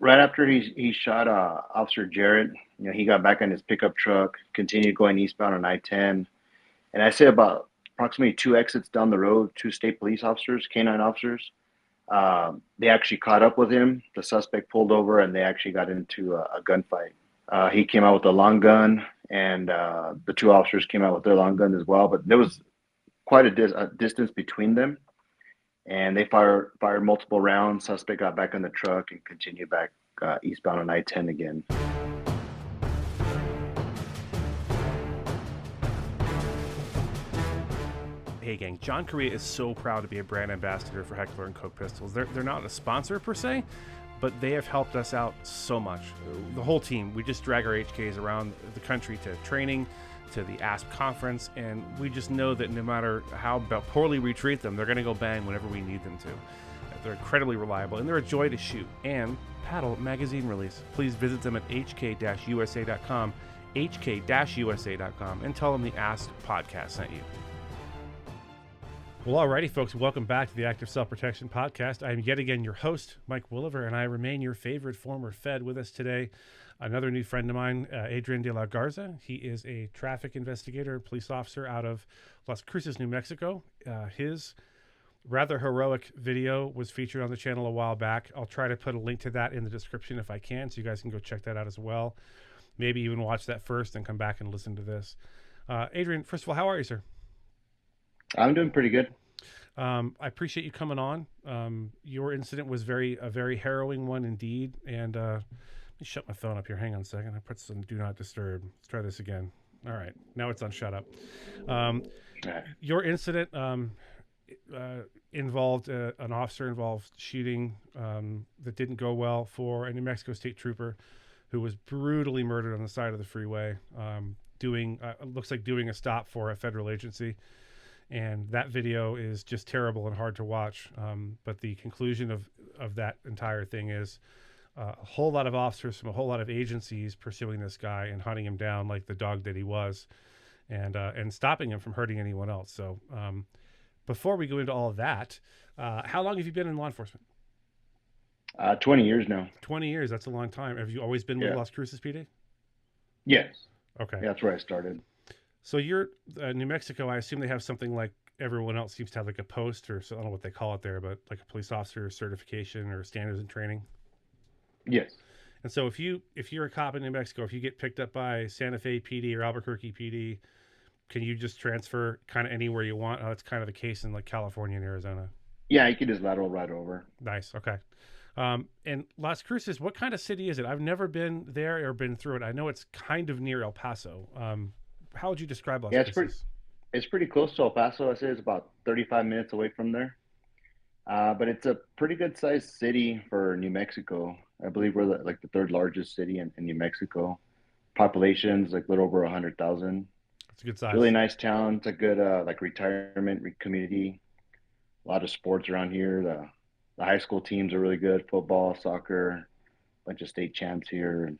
right after he shot Officer Jarrett, he got back in his pickup truck, continued going eastbound on I-10, and I say about approximately two exits down the road, two state police officers, canine officers, they actually caught up with him. The suspect pulled over, and they actually got into a gunfight. He came out with a long gun, and the two officers came out with their long guns as well. But there was quite a distance between them, and they fired multiple rounds. Suspect got back in the truck and continued back eastbound on I-10 again. Hey gang, John Correa is so proud to be a brand ambassador for Heckler and Koch pistols. They're not a sponsor per se, but they have helped us out so much. The whole team, we just drag our HKs around the country to training, to the ASP conference, and we just know that no matter how poorly we treat them, they're going to go bang whenever we need them to. They're incredibly reliable, and they're a joy to shoot and paddle magazine release. Please visit them at hk-usa.com, hk-usa.com, and tell them the ASP podcast sent you. Well, alrighty, folks, welcome back to the Active Self-Protection Podcast. I am yet again your host, Mike Williver, and I remain your favorite former Fed. With us today, another new friend of mine, Adrian De La Garza. He is a traffic investigator, police officer out of Las Cruces, New Mexico. His rather heroic video was featured on the channel a while back. I'll try to put a link to that in the description if I can, so you guys can go check that out as well. Maybe even watch that first and come back and listen to this. Adrian, first of all, how are you, sir? I'm doing pretty good. I appreciate you coming on. Your incident was a very harrowing one indeed. And let me shut my phone up here. Hang on a second. I put some do not disturb. Let's try this again. All right. Now it's on shut up. Your incident involved an officer involved shooting that didn't go well for a New Mexico state trooper who was brutally murdered on the side of the freeway looks like doing a stop for a federal agency. And that video is just terrible and hard to watch. But the conclusion of that entire thing is a whole lot of officers from a whole lot of agencies pursuing this guy and hunting him down like the dog that he was, and stopping him from hurting anyone else. So before we go into all of that, how long have you been in law enforcement? 20 years now. 20 years. That's a long time. Have you always been with Las Cruces PD? Yes. Okay. Yeah, that's where I started. So you're New Mexico. I assume they have something like everyone else seems to have, like a post, or so, I don't know what they call it there, but like a police officer certification or standards and training. Yes. And so if you're a cop in New Mexico, if you get picked up by Santa Fe PD or Albuquerque PD, can you just transfer kind of anywhere you want? Oh, that's kind of the case in like California and Arizona. Yeah, you could just lateral right over. Nice. Okay. And Las Cruces, what kind of city is it? I've never been there or been through it. I know it's kind of near El Paso. How would you describe Las Cruces? It's pretty close to El Paso. I say it's about 35 minutes away from there. But it's a pretty good sized city for New Mexico. I believe we're the third largest city in New Mexico. Population's like a little over 100,000. It's a good size. Really nice town. It's a good retirement community. A lot of sports around here. The high school teams are really good. Football, soccer, bunch of state champs here, and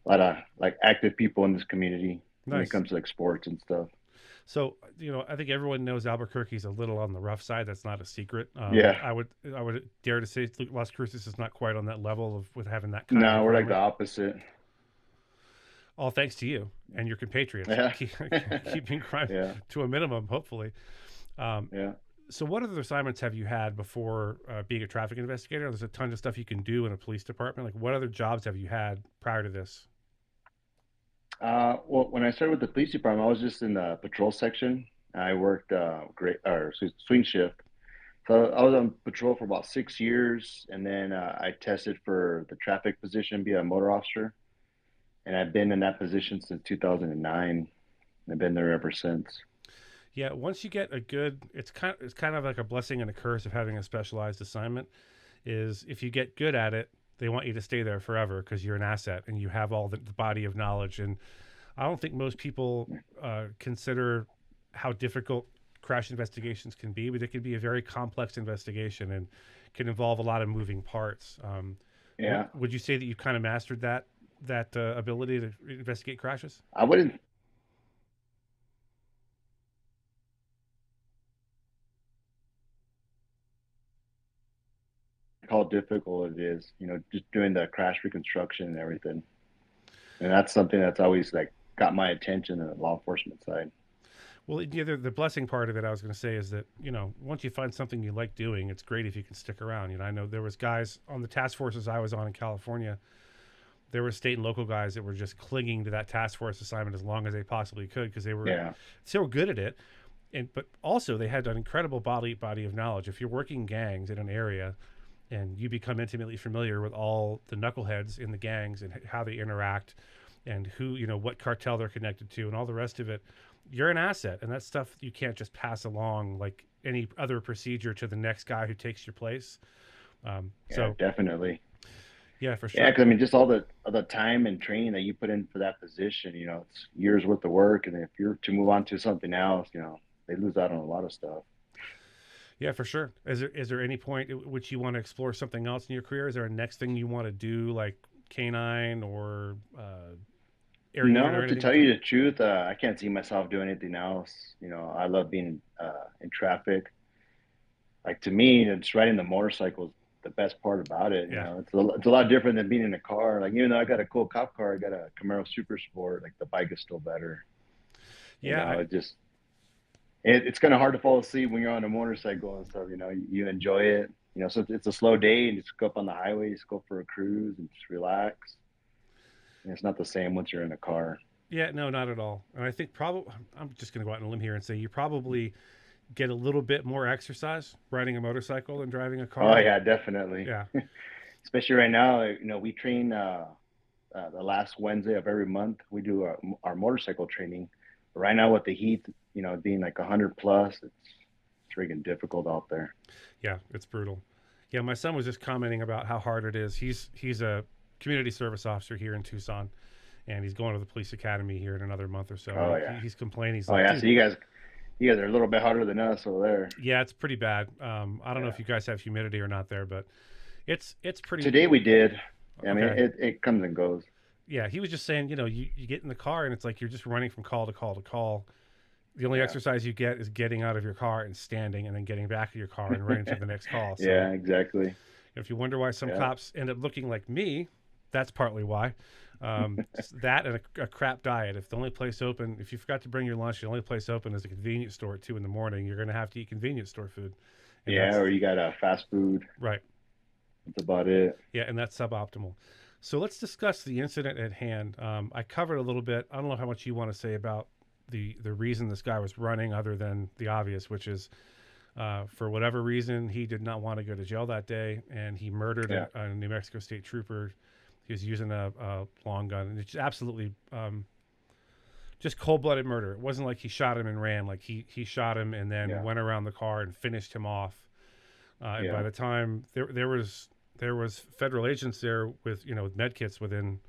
a lot of active people in this community. Nice. When it comes to like sports and stuff. So, I think everyone knows Albuquerque's a little on the rough side. That's not a secret. Yeah. I would dare to say Las Cruces is not quite on that level with having that kind of No, we're like the opposite. All thanks to you and your compatriots. Yeah. Keeping crime to a minimum, hopefully. Yeah. So what other assignments have you had before being a traffic investigator? There's a ton of stuff you can do in a police department. Like, what other jobs have you had prior to this? Well, when I started with the police department, I was just in the patrol section. I worked swing shift. So I was on patrol for about 6 years, and then I tested for the traffic position, be a motor officer, and I've been in that position since 2009. I've been there ever since. Yeah, once you get it's kind of like a blessing and a curse of having a specialized assignment. Is if you get good at it, they want you to stay there forever because you're an asset and you have all the body of knowledge. And I don't think most people consider how difficult crash investigations can be, but it can be a very complex investigation and can involve a lot of moving parts. Would you say that you've kind of mastered that ability to investigate crashes? I wouldn't. how difficult it is, just doing the crash reconstruction and everything. And that's something that's always like got my attention on the law enforcement side. Well, the blessing part of it, I was going to say, is that once you find something you like doing, it's great if you can stick around. I know there was guys on the task forces I was on in California. There were state and local guys that were just clinging to that task force assignment as long as they possibly could because they were Yeah. so good at it. But also they had an incredible body of knowledge. If you're working gangs in an area and you become intimately familiar with all the knuckleheads in the gangs and how they interact and who, what cartel they're connected to and all the rest of it, you're an asset. And that's stuff you can't just pass along like any other procedure to the next guy who takes your place. Yeah, definitely. Yeah, for Yeah, sure. because I mean, just all the time and training that you put in for that position, it's years worth of work. And if you're to move on to something else, they lose out on a lot of stuff. Yeah, for sure. Is there any point at which you want to explore something else in your career? Is there a next thing you want to do, like canine or air unit No, or to anything tell like that? you the truth, I can't see myself doing anything else. I love being in traffic. Like to me, it's riding the motorcycle is the best part about it. Yeah, It's a lot different than being in a car. Like even though I got a cool cop car, I got a Camaro Super Sport. Like the bike is still better. yeah. It just it's kind of hard to fall asleep when you're on a motorcycle and stuff. You enjoy it. So it's a slow day and just go up on the highway, just go for a cruise and just relax. And it's not the same once you're in a car. Yeah, no, not at all. And I think probably I'm just going to go out on a limb here and say you probably get a little bit more exercise riding a motorcycle than driving a Oh car. yeah, definitely. Yeah, Especially right now, we train the last Wednesday of every month. We do our motorcycle training. But right now with the heat, being like 100 plus, it's freaking difficult out there. yeah, it's brutal. Yeah, my son was just commenting about how hard it is. He's a community service officer here in Tucson, and he's going to the police academy here in another month or so. Oh And yeah. he's complaining. He's Oh like, yeah. dude, So you guys are a little bit harder than us over there. yeah, it's pretty bad. I don't know Yeah. if you guys have humidity or not there, but it's pretty Today we did. I mean, okay. it comes and goes. Yeah, he was just saying, you get in the car and it's like you're just running from call to call to call. The only Yeah. exercise you get is getting out of your car and standing and then getting back in your car and running to the next call. So Yeah, exactly. if you wonder why some Yeah. cops end up looking like me, that's partly why. That and a crap diet. If the only place open, if you forgot to bring your lunch, the only place open is a convenience store at 2 in the morning, you're going to have to eat convenience store food. And Yeah, that's or you got fast food. right. That's about it. Yeah, and that's suboptimal. So let's discuss the incident at hand. I covered a little bit. I don't know how much you want to say about the reason this guy was running, other than the obvious, which is for whatever reason he did not want to go to jail that day, and he murdered Yeah. a New Mexico state trooper. He was using a long gun, and it's absolutely just cold-blooded murder. It wasn't like he shot him and ran. Like he shot him and then Yeah. went around the car and finished him off. And by Yeah. the time there was federal agents there with with med kits within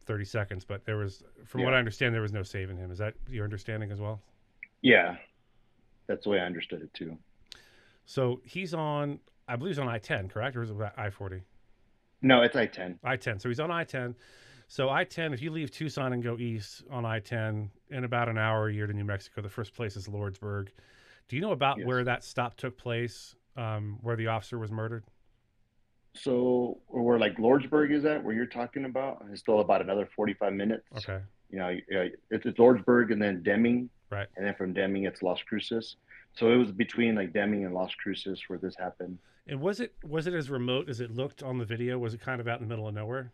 30 seconds, but there was, from what Yeah. I understand, there was no saving him. Is that your understanding as well? Yeah. That's the way I understood it too. So he's on, I believe he's on I-10, correct? Or is it I-40? No, it's I-10. I-10. So he's on I-10. So I-10, if you leave Tucson and go east on I-10 in about an hour, you're to New Mexico. The first place is Lordsburg. Do you know about Yes. where that stop took place, where the officer was murdered? So where like Lordsburg is at, where you're talking about, it's still about another 45 minutes. Okay. It's Lordsburg and then Deming, Right. and then from Deming it's Las Cruces. So it was between like Deming and Las Cruces where this happened. And was it as remote as it looked on the video? Was it kind of out in the middle of nowhere?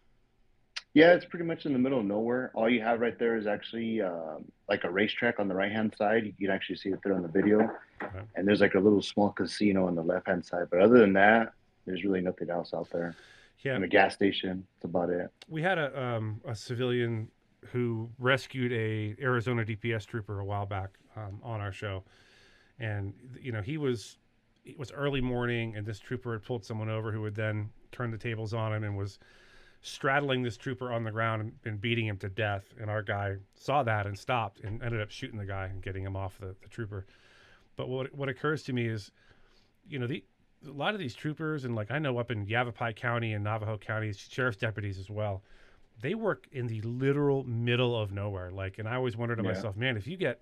Yeah, it's pretty much in the middle of nowhere. All you have right there is actually like a racetrack on the right hand side. You can actually see it there on the video. Okay. And there's like a little small casino on the left hand side. But other than that, there's really nothing else out there. Yeah, And a gas station. That's about it. we had a civilian who rescued a Arizona DPS trooper a while back on our show, and it was early morning, and this trooper had pulled someone over who would then turn the tables on him and was straddling this trooper on the ground and beating him to death. And our guy saw that and stopped and ended up shooting the guy and getting him off the trooper. But what occurs to me is, a lot of these troopers, and like I know up in Yavapai County and Navajo County, sheriff's deputies as well, they work in the literal middle of nowhere. Like, and I always wonder to Yeah. myself, man, if you get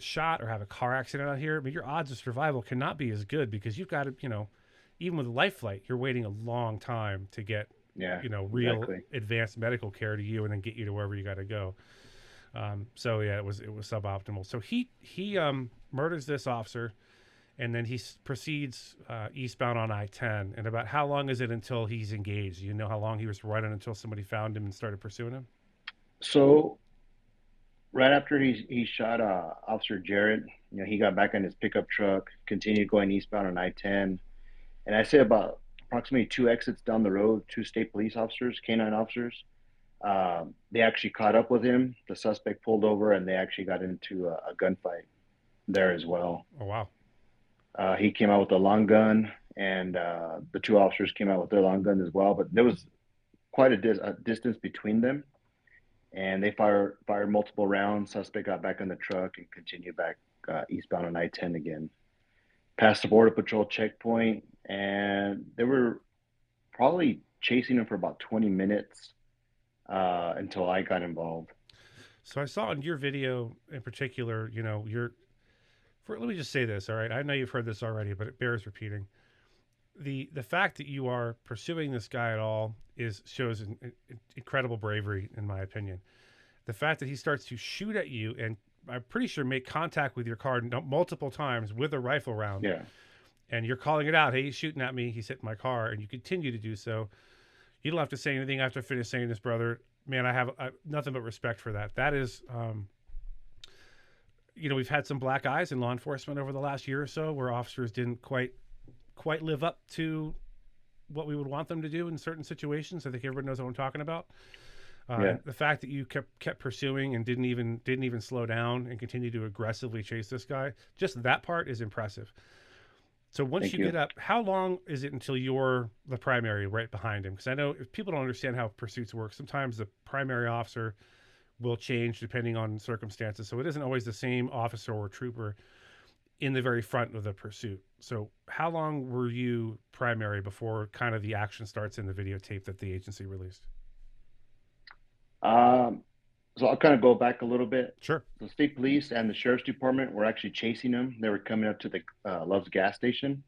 shot or have a car accident out here, I mean, your odds of survival cannot be as good because you've got to, even with life flight, you're waiting a long time to get, Yeah, real exactly. advanced medical care to you and then get you to wherever you got to go. So yeah, it was suboptimal. So he murders this officer, and then he proceeds eastbound on I-10. And about how long is it until he's engaged? You know how long he was running until somebody found him and started pursuing him? So right after he shot Officer Jarrett, he got back on his pickup truck, continued going eastbound on I-10, and I say about approximately two exits down the road, two state police officers, canine officers. They actually caught up with him. The suspect pulled over, and they actually got into a gunfight there as well. Oh wow. He came out with a long gun, and the two officers came out with their long guns as well. But there was quite a distance between them, and they fired multiple rounds. Suspect got back in the truck and continued back eastbound on I-10 again. Passed the border patrol checkpoint, and they were probably chasing him for about 20 minutes until I got involved. So I saw in your video in particular, let me just say this, all right? I know you've heard this already, but it bears repeating. The fact that you are pursuing this guy at all shows incredible bravery, in my opinion. The fact that he starts to shoot at you and I'm pretty sure make contact with your car multiple times with a rifle round, Yeah, and you're calling it out, hey, he's shooting at me, he's hitting my car, and you continue to do so. You don't have to say anything after finish saying this, brother. Man, I have nothing but respect for that. That is, we've had some black eyes in law enforcement over the last year or so where officers didn't quite live up to what we would want them to do in certain situations. I think everyone knows what I'm talking about. yeah. The fact that you kept pursuing and didn't even slow down and continue to aggressively chase this guy, just that part is impressive. So once Thank you you. get up, how long is it until you're the primary right behind him? Because I know if people don't understand how pursuits work, sometimes the primary officer will change depending on circumstances. So it isn't always the same officer or trooper in the very front of the pursuit. So how long were you primary before kind of the action starts in the videotape that the agency released? Um, so I'll kind of go back a little bit. Sure. The state police and the sheriff's department were actually chasing him. They were coming up to the Love's gas station,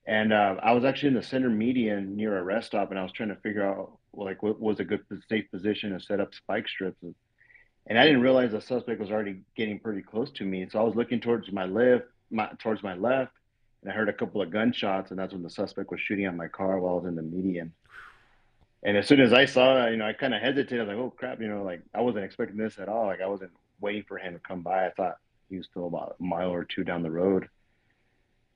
and I was actually in the center median near a rest stop, and I was trying to figure out like what was a good safe position to set up spike strips. And I didn't realize the suspect was already getting pretty close to me. So I was looking towards my left, and I heard a couple of gunshots, and that's when the suspect was shooting at my car while I was in the median. And as soon as I saw it, I kind of hesitated. I was like, "Oh crap!" Like I wasn't expecting this at all. Like I wasn't waiting for him to come by. I thought he was still about a mile or two down the road.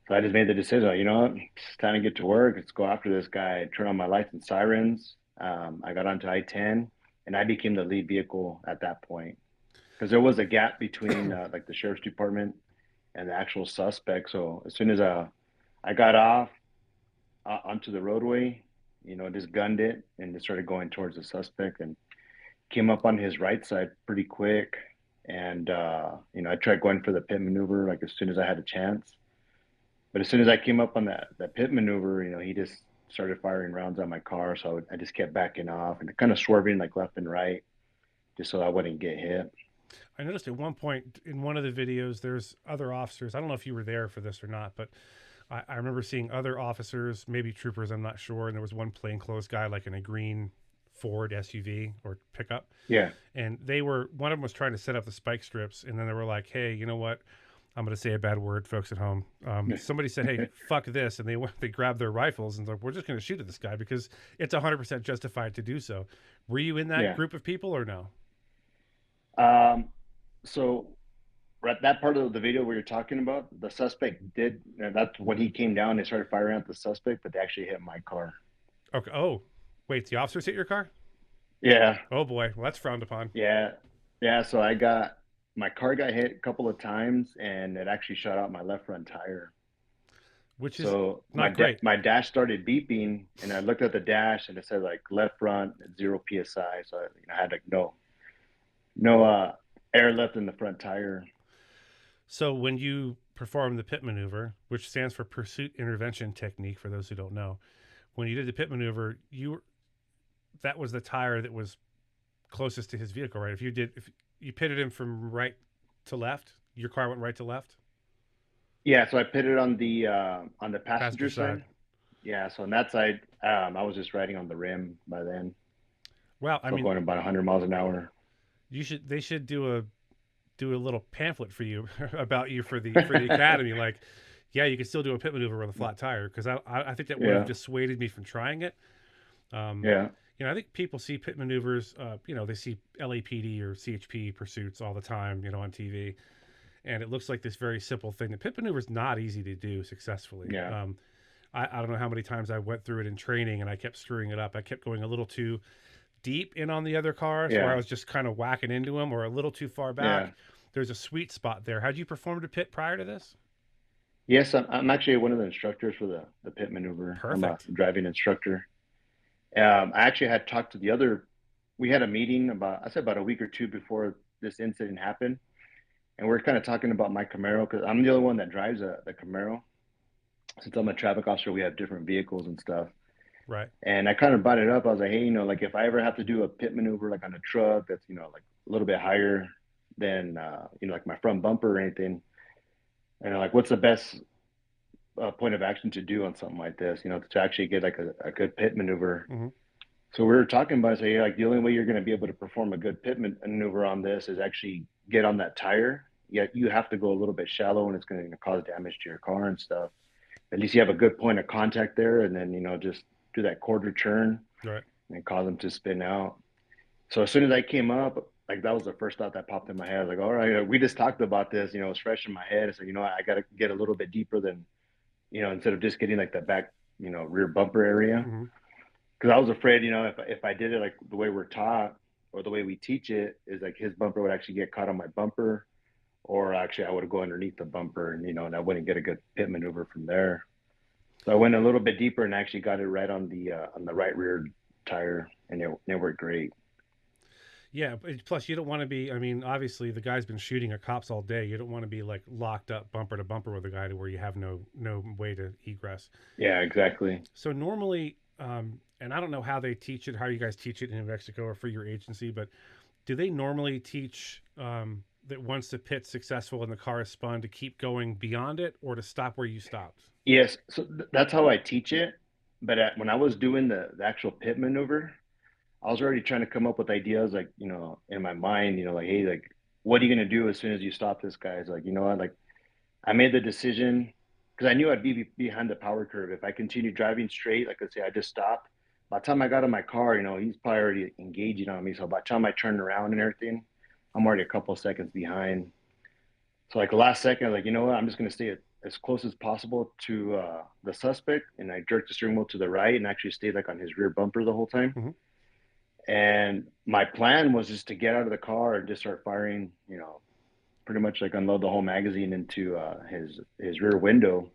So I just made the decision. Like, you know what? It's time to get to work. Let's go after this guy. Turn on my lights and sirens. I got onto I-10, and I became the lead vehicle at that point because there was a gap between like the sheriff's department and the actual suspect. So as soon as I got off onto the roadway, just gunned it and just started going towards the suspect and came up on his right side pretty quick. And I tried going for the pit maneuver like as soon as I had a chance. But as soon as I came up on that pit maneuver, he just started firing rounds at my car. So I just kept backing off and kind of swerving like left and right just so I wouldn't get hit. I noticed at one point in one of the videos, there's other officers. I don't know if you were there for this or not, but I remember seeing other officers, maybe troopers, I'm not sure. And there was one plainclothes guy, like in a green Ford SUV or pickup. Yeah. And one of them was trying to set up the spike strips. And then they were like, hey, you know what? I'm going to say a bad word, folks at home. Somebody said, hey, fuck this. And they grabbed their rifles and like, we're just going to shoot at this guy because it's 100% justified to do so. Were you in that Yeah. group of people or no? So right, that part of the video where you're talking about, the suspect did, that's when he came down, they started firing at the suspect, but they actually hit my car. Okay. Oh, wait, the officers hit your car? Yeah. Oh boy, well that's frowned upon. Yeah. Yeah. So my car got hit a couple of times and it actually shot out my left front tire. Which is So not great. my dash started beeping and I looked at the dash and it said like left front 0 PSI. So I had like no air left in the front tire. So when you perform the pit maneuver, which stands for pursuit intervention technique for those who don't know, when you did the pit maneuver, that was the tire that was closest to his vehicle, right? If you pitted him from right to left, your car went right to left. Yeah, so I pitted on the passenger Passenger side. side. Yeah, so on that side, I was just riding on the rim by then, Well, I so mean, going about 100 miles an hour. they should do a little pamphlet for you about you for the academy. Like, yeah, you can still do a pit maneuver with a flat tire because I think that would have Yeah, dissuaded me from trying it. Um, yeah, I think people see pit maneuvers. They see LAPD or CHP pursuits all the time. On TV, and it looks like this very simple thing. The pit maneuver is not easy to do successfully. yeah, I don't know how many times I went through it in training and I kept screwing it up. I kept going a little too deep in on the other cars where I yeah, was just kind of whacking into them, or a little too far yeah. back. There's a sweet spot there. How'd you perform to pit prior to this? Yes, I'm actually one of the instructors for the pit maneuver. I'm a Perfect. driving instructor. I actually had talked to the other. We had a meeting about, I said about a week or two before this incident happened, and we're kind of talking about my Camaro because I'm the only one that drives the Camaro. Since I'm a traffic officer, we have different vehicles and stuff. Right. And I kind of brought it up. I was like, hey, like if I ever have to do a pit maneuver, like on a truck that's, like a little bit higher than, like my front bumper or anything, and like, what's the best point of action to do on something like this, to actually get like a good pit maneuver. Hmm. So we were talking about, say, like the only way you're going to be able to perform a good pit maneuver on this is actually get on that tire. Yet you have to go a little bit shallow, and it's going to cause damage to your car and stuff. At least you have a good point of contact there, and then just do that quarter turn Right. and cause them to spin out. So as soon as I came up, like that was the first thought that popped in my head. I was like, all right, we just talked about this. It's fresh in my head. So I got to get a little bit deeper than instead of just getting like the back, rear bumper area. Hmm. Because I was afraid, if I did it like the way we're taught or the way we teach it, is like his bumper would actually get caught on my bumper, or actually I would go underneath the bumper, and I wouldn't get a good pit maneuver from there. So I went a little bit deeper and actually got it right on the right rear tire, and it worked great. Yeah. Plus, you don't want to be. I mean, obviously, the guy's been shooting at cops all day. You don't want to be like locked up bumper to bumper with a guy to where you have no way to egress. Yeah, exactly. So normally, and I don't know how they teach it, how you guys teach it in New Mexico or for your agency, but do they normally teach that once the pit's successful and the car is spun to keep going beyond it or to stop where you stopped? Yes, so that's how I teach it. But when I was doing the actual pit maneuver, I was already trying to come up with ideas like, in my mind, like, hey, like, what are you gonna do as soon as you stop this guy? It's like, what, like I made the decision because I knew I'd be behind the power curve. If I continued driving straight, like let's say I just stopped, by the time I got in my car, he's probably already engaging on me. So by the time I turned around and everything, I'm already a couple of seconds behind. So like the last second, like, what, I'm just gonna stay as close as possible to the suspect, and I jerked the steering wheel to the right and actually stayed like on his rear bumper the whole time. Hmm. And my plan was just to get out of the car and just start firing, pretty much like unload the whole magazine into his rear window.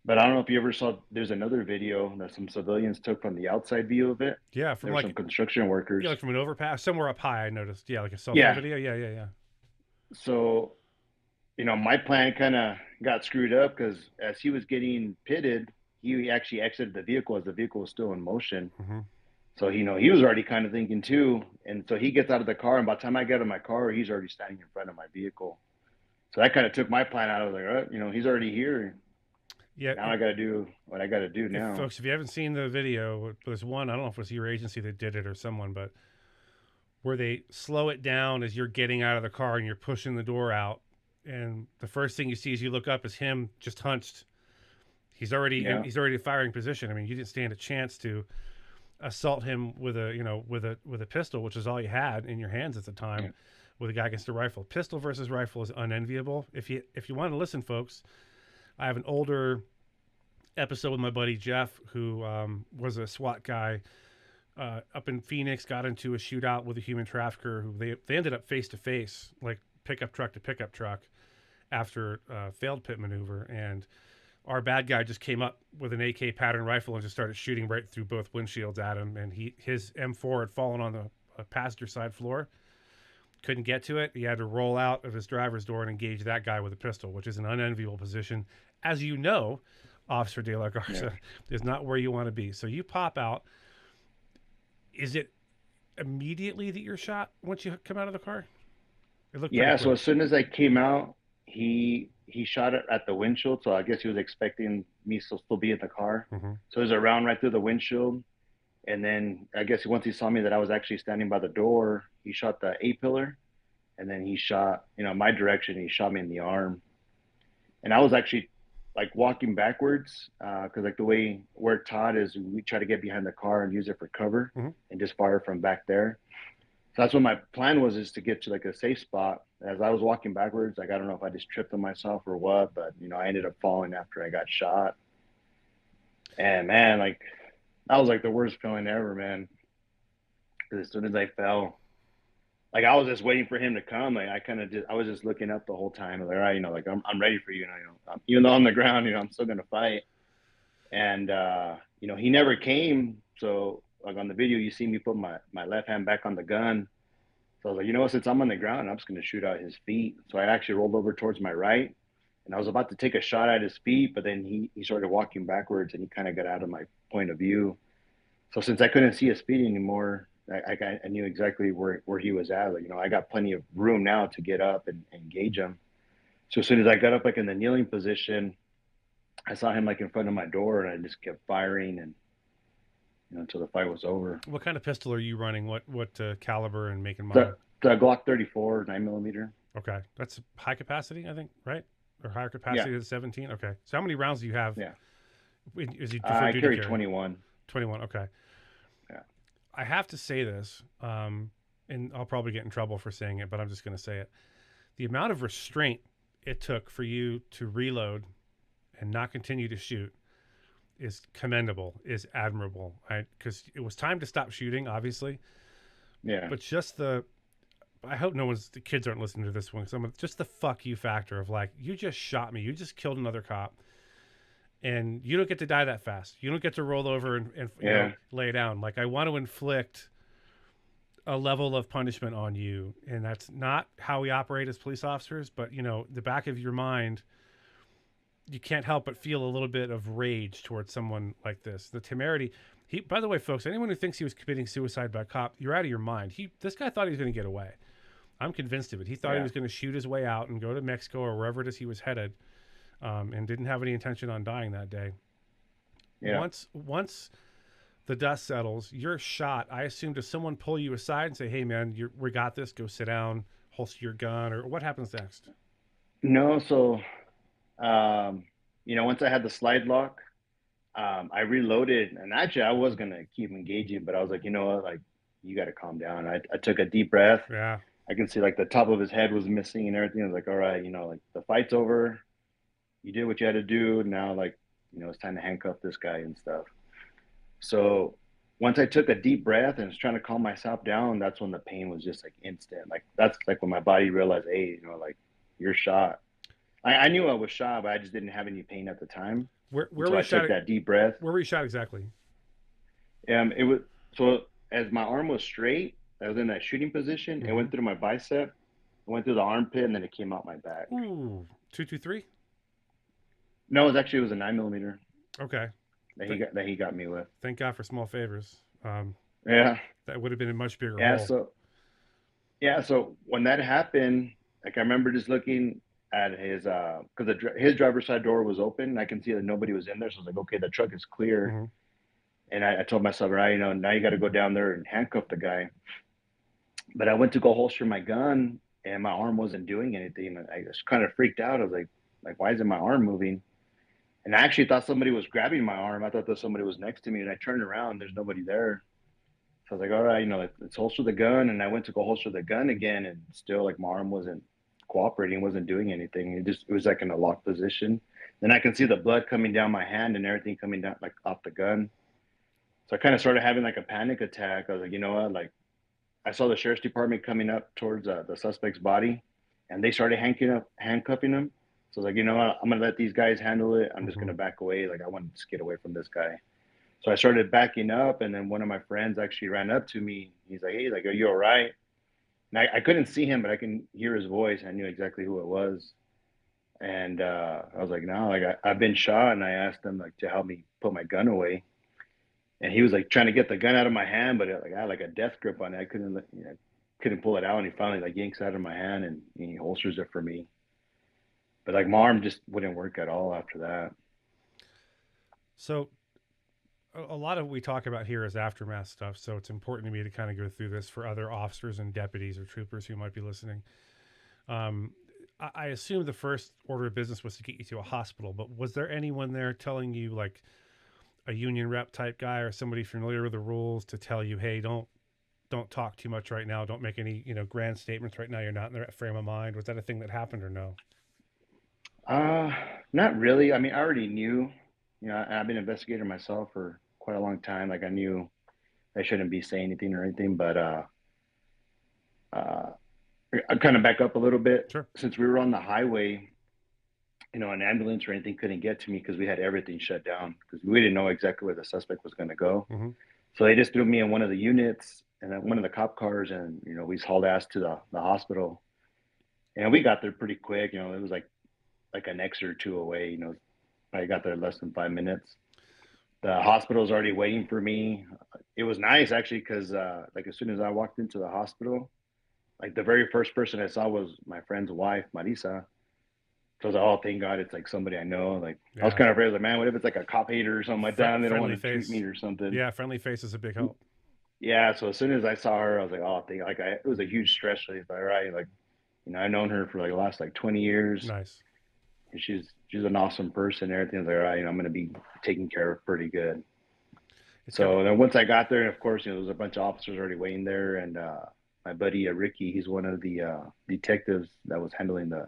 But I don't know if you ever saw. There's another video that some civilians took from the outside view of it. Yeah, There from were some like construction workers. like from an overpass somewhere up high. I noticed. Yeah, like a cell phone Yeah. video. Yeah, yeah, yeah. So my plan kind of got screwed up because as he was getting pitted, he actually exited the vehicle as the vehicle was still in motion. Hmm. So he was already kind of thinking too, and so he gets out of the car, and by the time I get in my car, he's already standing in front of my vehicle. So that kind of took my plan out. I was like, he's already here. Yeah. Now I got to do what I got to do If now. folks, if you haven't seen the video, there's one. I don't know if it was your agency that did it or someone, but where they slow it down as you're getting out of the car and you're pushing the door out, and the first thing you see as you look up is him just hunched. Yeah, He's already firing position. I mean, you didn't stand a chance to assault him with a pistol, which is all you had in your hands at the time, yeah, with a guy against a rifle. Pistol versus rifle is unenviable. If you want to listen, folks, I have an older episode with my buddy Jeff, who was a SWAT guy up in Phoenix, got into a shootout with a human trafficker who they ended up face to face, like pickup truck to pickup truck, after failed pit maneuver. And our bad guy just came up with an AK pattern rifle and just started shooting right through both windshields at him. And his M4 had fallen on the passenger side floor. Couldn't get to it. He had to roll out of his driver's door and engage that guy with a pistol, which is an unenviable position. As you know, Officer De La yeah. Garza is not where you want to be. So you pop out. Is it immediately that you're shot once you come out of the car? It looked pretty Yeah. So quick. as soon as I came out, he shot it at the windshield, so I guess he was expecting me to still be in the car. Mm-hmm. So it was a round right through the windshield, and then I guess once he saw me that I was actually standing by the door, he shot the A pillar, and then he shot my direction. He shot me in the arm, and I was actually like walking backwards because like the way we're taught is we try to get behind the car and use it for cover Mm-hmm. and just fire from back there. So that's what my plan was, is to get to like a safe spot. As I was walking backwards, like I don't know if I just tripped on myself or what, but I ended up falling after I got shot. And man, like that was like the worst feeling ever, man. Because as soon as I fell, like I was just waiting for him to come. Like I was just looking up the whole time. Like, all right, like I'm ready for you. Even though I'm on the ground, I'm still gonna fight. And he never came. So like on the video, you see me put my left hand back on the gun. So I was like, what? Since I'm on the ground, I'm just going to shoot out his feet. So I actually rolled over towards my right, and I was about to take a shot at his feet, but then he started walking backwards, and he kind of got out of my point of view. So since I couldn't see his feet anymore, I knew exactly where he was at. Like, I got plenty of room now to get up and engage him. So as soon as I got up like in the kneeling position, I saw him like in front of my door, and I just kept firing and until the fight was over. What kind of pistol are you running? What caliber and make and model? The Glock 34 9 millimeter. Okay, that's high capacity, I think, right? Or higher Yeah, capacity than 17. Okay, so how many rounds do you have? yeah. Is he for I duty carry carry? 21. 21. Okay. Yeah. I have to say this, and I'll probably get in trouble for saying it, but I'm just going to say it. The amount of restraint it took for you to reload and not continue to shoot is commendable, is admirable. Because it was time to stop shooting, obviously, Yeah. but I hope the kids aren't listening to this one. Just the fuck you factor of like, you just shot me, you just killed another cop, and you don't get to die that fast. You don't get to roll over and Yeah. lay down. Like, I want to inflict a level of punishment on you, and that's not how we operate as police officers. But the back of your mind, you can't help but feel a little bit of rage towards someone like this. The temerity. By the way, folks, anyone who thinks he was committing suicide by cop, you're out of your mind. This guy thought he was going to get away. I'm convinced of it. He thought he was going to shoot his way out and go to Mexico or wherever it is he was headed, and didn't have any intention on dying that day. Yeah. Once the dust settles, you're shot. I assume, does someone pull you aside and say, "Hey, man, we got this. Go sit down, holster your gun," or what happens next? No, so once I had the slide lock, I reloaded, and actually I was gonna keep engaging, but I was like, you know what, like you got to calm down. I took a deep breath. Yeah. I can see like the top of his head was missing and everything. I was like, all right, like the fight's over. You did what you had to do. Now, like, it's time to handcuff this guy and stuff. So once I took a deep breath and was trying to calm myself down, that's when the pain was just like instant. Like that's like when my body realized, hey, like you're shot. I knew I was shot, but I just didn't have any pain at the time. Where So were I you shot? took that deep breath. Where were you shot exactly? It was so as my arm was straight, I was in that shooting position. It went through my bicep, it went through the armpit, and then it came out my back. Ooh, 223. No, it was a 9 millimeter Okay. that he got me with. Thank God for small favors. Yeah, That would have been a much bigger yeah. hole. So when that happened, like I remember just looking at his because his driver's side door was open. I can see that nobody was in there, so I was like, okay, the truck is clear. Mm-hmm. And I told myself, right, now you got to go down there and handcuff the guy. But I went to go holster my gun, and my arm wasn't doing anything. I was kind of freaked out. I was like, why isn't my arm moving? And I actually thought somebody was grabbing my arm. I thought that somebody was next to me, and I turned around. There's nobody there. So I was like, all right, let's holster the gun. And I went to go holster the gun again, and still like my arm wasn't cooperating, wasn't doing anything. It was like in a locked position. Then I can see the blood coming down my hand and everything coming down like off the gun. So I kind of started having like a panic attack. I was like, you know what? Like I saw the sheriff's department coming up towards the suspect's body, and they started handcuffing him. So I was like, you know what? I'm gonna let these guys handle it. I'm just gonna back away. Like I want to just get away from this guy. So I started backing up, and then one of my friends actually ran up to me. He's like, hey, like, are you all right? And I couldn't see him, but I can hear his voice. I knew exactly who it was. And I was like, no, like I've been shot, and I asked him like to help me put my gun away. And he was like trying to get the gun out of my hand, but like I had like a death grip on it. I couldn't pull it out. And he finally like yanks it out of my hand and he holsters it for me. But like my arm just wouldn't work at all after that. So a lot of what we talk about here is aftermath stuff. So it's important to me to kind of go through this for other officers and deputies or troopers who might be listening. Um, I assume the first order of business was to get you to a hospital, but was there anyone there telling you, like a union rep type guy or somebody familiar with the rules, to tell you, hey, don't talk too much right now, don't make any grand statements right now, you're not in the right frame of mind? Was that a thing that happened or no? Uh, Not really. I mean, I already knew, I've been an investigator myself for quite a long time. Like I knew I shouldn't be saying anything or anything, but uh, I kind of back up a little bit. Sure. Since we were on the highway, an ambulance or anything couldn't get to me because we had everything shut down because we didn't know exactly where the suspect was going to go. Mm-hmm. So they just threw me in one of the units and then one of the cop cars, and we hauled ass to the hospital. And we got there pretty quick. It was like an exit or two away. I got there less than 5 minutes. The hospital's already waiting for me. It was nice actually because like as soon as I walked into the hospital, like the very first person I saw was my friend's wife, Marisa. So I was like, oh, thank God, it's like somebody I know. Like I was Yeah. kind of afraid, like, man, what if it's like a cop hater or something like that, and they don't want Friendly to treat me face. or something. Yeah, friendly face is a big help. Yeah. So as soon as I saw her, I was like, oh, it was a huge stress relief. Like, all right, like I've known her for like the last like 20 years, Nice. and she's an awesome person. Everything's like, all right, I'm gonna be taken care of pretty good. It's got to be. So then once I got there, and of course, there was a bunch of officers already waiting there, and my buddy Ricky, he's one of the detectives that was handling the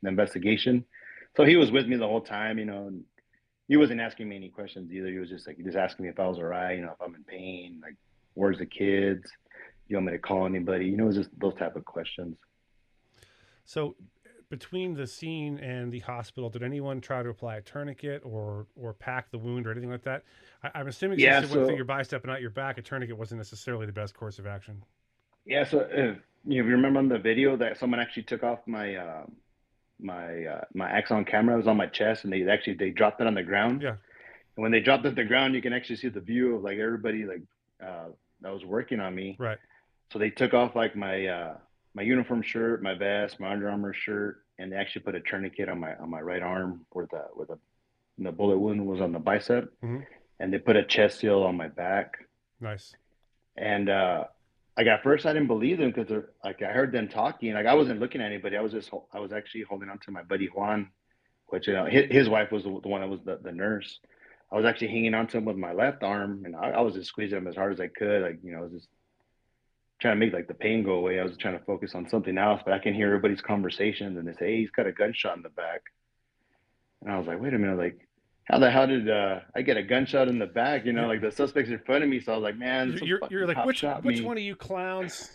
investigation. So he was with me the whole time, and he wasn't asking me any questions either. He was just like, he just asking me if I was all right, if I'm in pain, like, where's the kids? You want me to call anybody? It was just those type of questions. So between the scene and the hospital, did anyone try to apply a tourniquet or pack the wound or anything like that? I'm assuming since Yeah. it went through your So bicep and not your back, a tourniquet wasn't necessarily the best course of action. yeah. So if you remember on the video that someone actually took off my Axon camera, it was on my chest, and they dropped it on the ground. Yeah. And when they dropped it to the ground, you can actually see the view of like everybody like uh, that was working on me. Right. So they took off like my uniform shirt, my vest, my Under Armour shirt, and they actually put a tourniquet on my right arm where the bullet wound was on the bicep, Mm-hmm. and they put a chest seal on my back. Nice. And like at first I didn't believe them because they're like I heard them talking. Like I wasn't looking at anybody. I was actually holding on to my buddy Juan, which his wife was the one that was the nurse. I was actually hanging on to him with my left arm, and I was just squeezing him as hard as I could. Like I was just trying to make like the pain go away. I was trying to focus on something else, but I can hear everybody's conversations, and they say, "Hey, he's got a gunshot in the back." And I was like, "Wait a minute, like." How the hell did I get a gunshot in the back? You're Like the suspect's in front of me. So I was like, man, some you're fucking like, cop which shot which me. one of you clowns?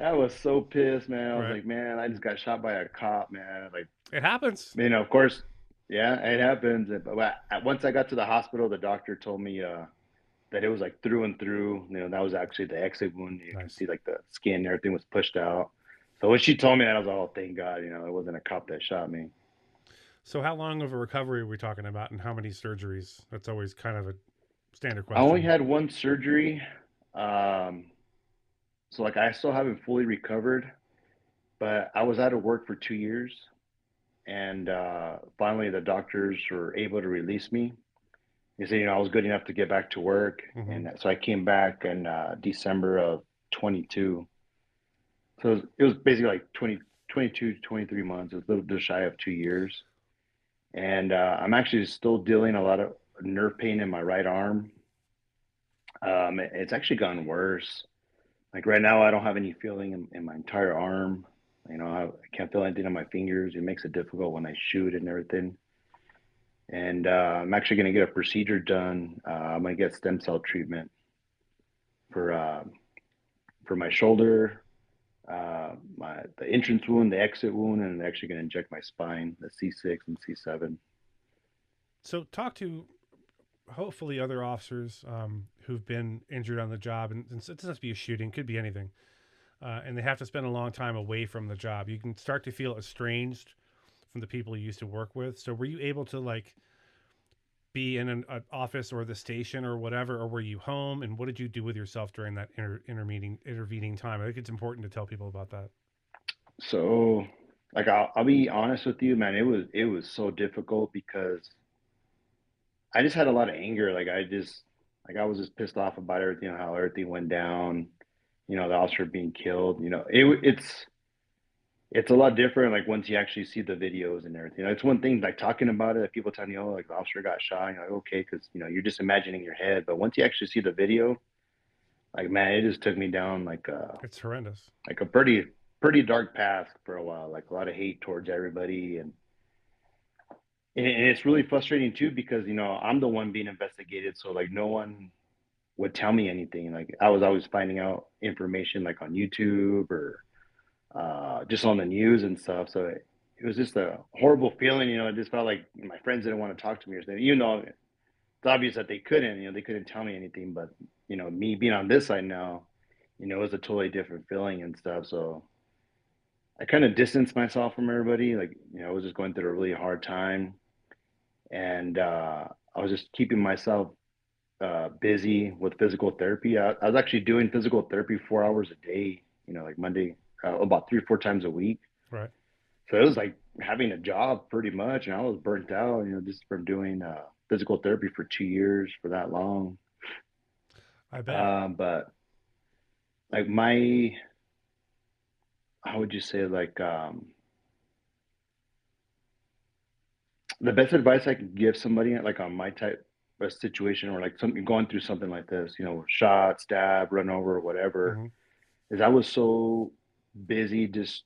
I was so pissed, man. I was Right. like, man, I just got shot by a cop, man. Like, It happens. of course, yeah, it happens. But once I got to the hospital, the doctor told me that it was like through and through. That was actually the exit wound. You can Nice. see like the skin, everything was pushed out. So when she told me that, I was like, oh, thank God, it wasn't a cop that shot me. So how long of a recovery are we talking about, and how many surgeries? That's always kind of a standard I only question. had one surgery. Um, so like I still haven't fully recovered, but I was out of work for 2 years. And finally, the doctors were able to release me. They said, I was good enough to get back to work. Mm-hmm. And so I came back in December of 22. So it was basically like 22, 23 months. It was a little bit shy of 2 years. And I'm actually still dealing a lot of nerve pain in my right arm. It's actually gotten worse. Like right now, I don't have any feeling in my entire arm. I can't feel anything on my fingers. It makes it difficult when I shoot and everything. And I'm actually going to get a procedure done. I'm going to get stem cell treatment for uh, for my shoulder, my the entrance wound, the exit wound, and I'm actually going to inject my spine, the C6 and C7. So talk to hopefully other officers who've been injured on the job, and it doesn't have to be a shooting, could be anything, and they have to spend a long time away from the job. You can start to feel estranged from the people you used to work with. So were you able to like be in an office or the station or whatever, or were you home? And what did you do with yourself during that intervening time? I think it's important to tell people about that. So Like I'll be honest with you, man. It was so difficult because I just had a lot of anger. Like I was just pissed off about everything, how everything went down. The officer being killed. It's a lot different. Like once you actually see the videos and everything, it's one thing like talking about it. People telling you, oh, like the officer got shot. And you're like, okay, because you're just imagining in your head. But once you actually see the video, like man, it just took me down It's horrendous. like a pretty dark path for a while. Like a lot of hate towards everybody, and it's really frustrating too because I'm the one being investigated, so like no one would tell me anything. Like I was always finding out information like on YouTube or just on the news and stuff. So it was just a horrible feeling. It just felt like my friends didn't want to talk to me or something. It's obvious that they couldn't. They couldn't tell me anything. But me being on this side now, it was a totally different feeling and stuff. So I kind of distanced myself from everybody. Like I was just going through a really hard time, and I was just keeping myself busy with physical therapy. I was actually doing physical therapy 4 hours a day. Like Monday, about 3 or 4 times a week. Right. So it was like having a job pretty much, and I was burnt out, just from doing physical therapy for 2 years for that long. I bet. But like how would you say, like the best advice I could give somebody like on my type of situation, or like something going through something like this, shot, stab, run over, whatever, Hmm. is I was so busy just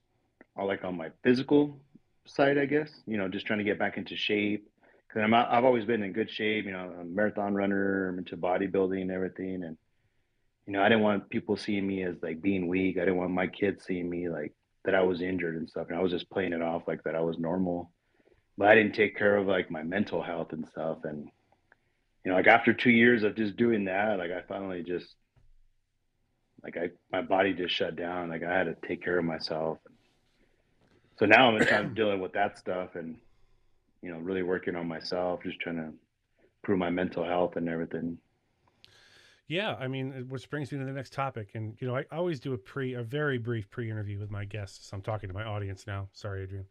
like on my physical side, I guess, just trying to get back into shape. Cause I've always been in good shape, I'm a marathon runner, I'm into bodybuilding and everything. And, I didn't want people seeing me as like being weak. I didn't want my kids seeing me like that I was injured and stuff. And I was just playing it off like that I was normal, but I didn't take care of like my mental health and stuff. And, like after 2 years of just doing that, like I finally just, my body just shut down. Like I had to take care of myself. So now I'm trying to dealing with that stuff and, really working on myself, just trying to improve my mental health and everything. Yeah, I mean, which brings me to the next topic, and I always do a very brief pre-interview with my guests. So I'm talking to my audience now. Sorry, Adrian.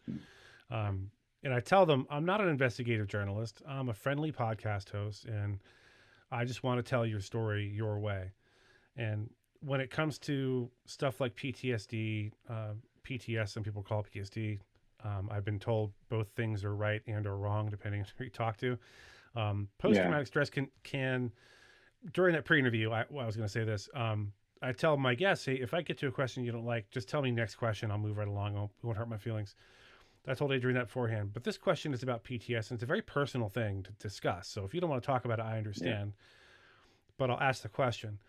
Um, and I tell them I'm not an investigative journalist. I'm a friendly podcast host, and I just want to tell your story your way. And when it comes to stuff like PTSD, PTS, some people call it PTSD. I've been told both things are right and are wrong depending on who you talk to. Post Yeah. traumatic stress can during that pre-interview. I was going to say this. I tell my guests, hey, if I get to a question you don't like, just tell me next question. I'll move right along. It won't hurt my feelings. I told Adrian that beforehand. But this question is about PTS, and it's a very personal thing to discuss. So if you don't want to talk about it, I Yeah. understand. But I'll ask the question.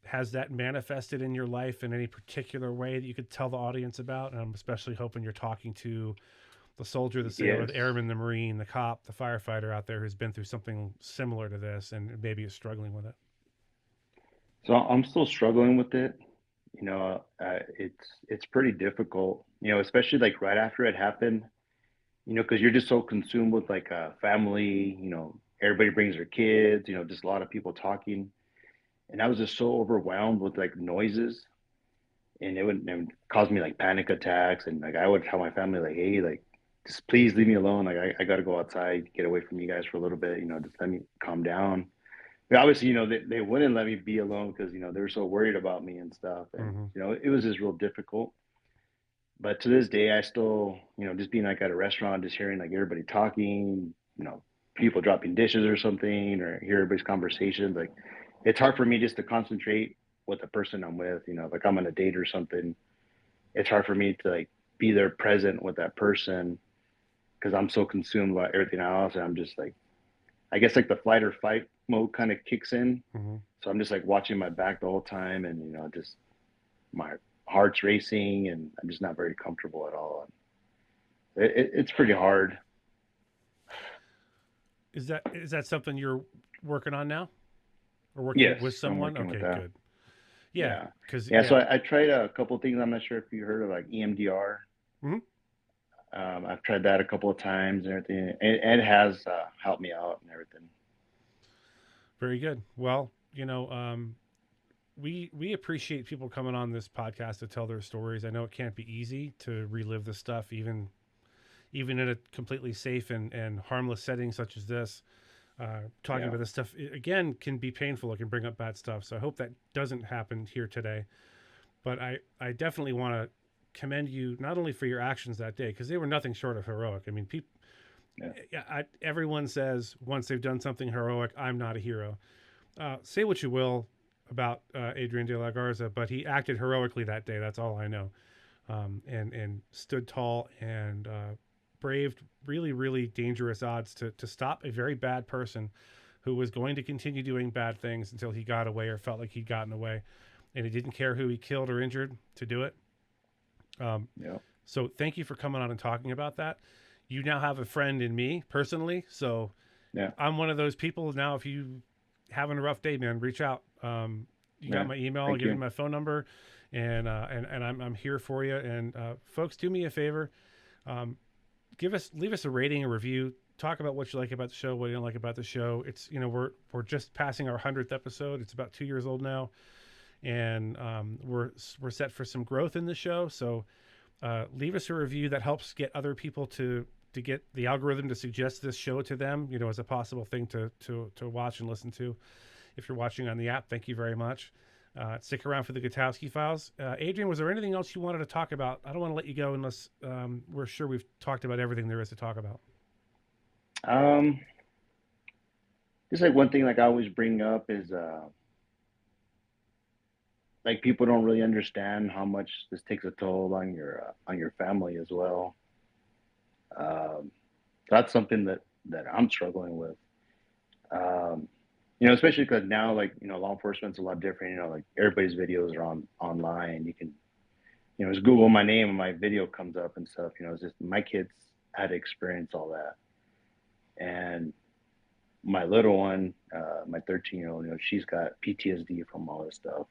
Has that manifested in your life in any particular way that you could tell the audience about? And I'm especially hoping you're talking to the soldier, the sailor, Yes. the airman, the marine, the cop, the firefighter out there who's been through something similar to this and maybe is struggling with it. So I'm still struggling with it. It's pretty difficult. Especially like right after it happened. Because you're just so consumed with like family. Everybody brings their kids. Just a lot of people talking, and I was just so overwhelmed with like noises, and it would cause me like panic attacks, and like I would tell my family like, hey, like just please leave me alone. Like I got to go outside, get away from you guys for a little bit. Just let me calm down. But obviously, they wouldn't let me be alone because they were so worried about me and stuff, and Mm-hmm. it was just real difficult. But to this day, I still, just being like at a restaurant, just hearing like everybody talking, people dropping dishes or something, or hear everybody's conversations. Like, it's hard for me just to concentrate with the person I'm with. Like I'm on a date or something. It's hard for me to like be there present with that person because I'm so consumed by everything else, and I'm just like, I guess like the flight or fight mode kind of kicks in. Mm-hmm. So I'm just like watching my back the whole time, and just my heart's racing, and I'm just not very comfortable at all. It's pretty hard. Is that something you're working on now or working Yes, with I'm someone? working with Okay, that. good. Yeah, Yeah, because yeah. So yeah. I tried a couple of things. I'm not sure if you heard of like EMDR. Mm-hmm. I've tried that a couple of times and everything. It has helped me out and everything. Very good. Well, we appreciate people coming on this podcast to tell their stories. I know it can't be easy to relive this stuff, even in a completely safe and harmless setting such as this. Talking Yeah. about this stuff again can be painful. It can bring up bad stuff. So I hope that doesn't happen here today. But I definitely want to commend you not only for your actions that day, because they were nothing short of heroic. I mean, people, everyone says once they've done something heroic, I'm not a hero. Say what you will about Adrian De La Garza, but he acted heroically that day. That's all I know. And stood tall and braved really, really dangerous odds to stop a very bad person who was going to continue doing bad things until he got away or felt like he'd gotten away. And he didn't care who he killed or injured to do it. Yeah. So thank you for coming on and talking about that. You now have a friend in me personally. So Yeah. I'm one of those people now. If you having a rough day, man, reach out. You got my email. I'll give you my phone number, and I'm here for you. And folks, do me a favor. Leave us a rating, a review. Talk about what you like about the show, what you don't like about the show. It's, we're just passing our 100th episode. It's about 2 years old now, and we're set for some growth in the show. So leave us a review that helps get other people to get the algorithm to suggest this show to them, as a possible thing to watch and listen to. If you're watching on the app, thank you very much. Stick around for the Gutowski Files. Adrian, was there anything else you wanted to talk about? I don't want to let you go unless we're sure we've talked about everything there is to talk about. Just like one thing like I always bring up is like people don't really understand how much this takes a toll on your family as well. That's something that I'm struggling with. Especially because now, like, law enforcement's a lot different. Like everybody's videos are online. You can, just Google my name and my video comes up and stuff. It's just my kids had to experience all that. And my little one, my 13-year-old, she's got PTSD from all this stuff.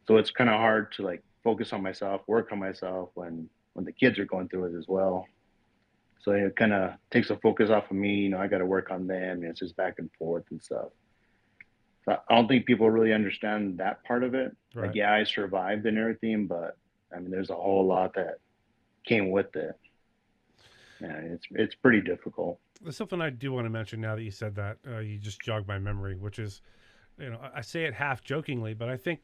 So it's kind of hard to like focus on myself, work on myself when the kids are going through it as well. So it kind of takes the focus off of me. I got to work on them. It's just back and forth and stuff. So I don't think people really understand that part of it. Right. Like, yeah, I survived and everything, but I mean, there's a whole lot that came with it. Yeah, it's pretty difficult. There's something I do want to mention now that you said that. You just jogged my memory, which is, I say it half jokingly, but I think,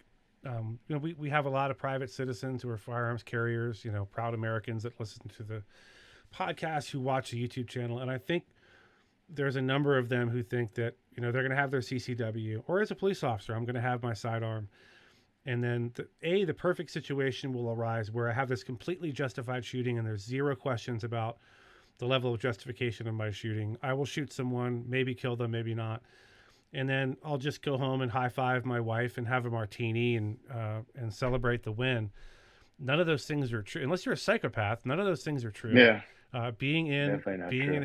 we have a lot of private citizens who are firearms carriers, proud Americans that listen to the podcast, who watch the YouTube channel. And I think there's a number of them who think that, they're going to have their CCW, or as a police officer, I'm going to have my sidearm. And then the perfect situation will arise where I have this completely justified shooting and there's zero questions about the level of justification of my shooting. I will shoot someone, maybe kill them, maybe not. And then I'll just go home and high five my wife and have a martini and celebrate the win. None of those things are true. Unless you're a psychopath, none of those things are true. Yeah. Being in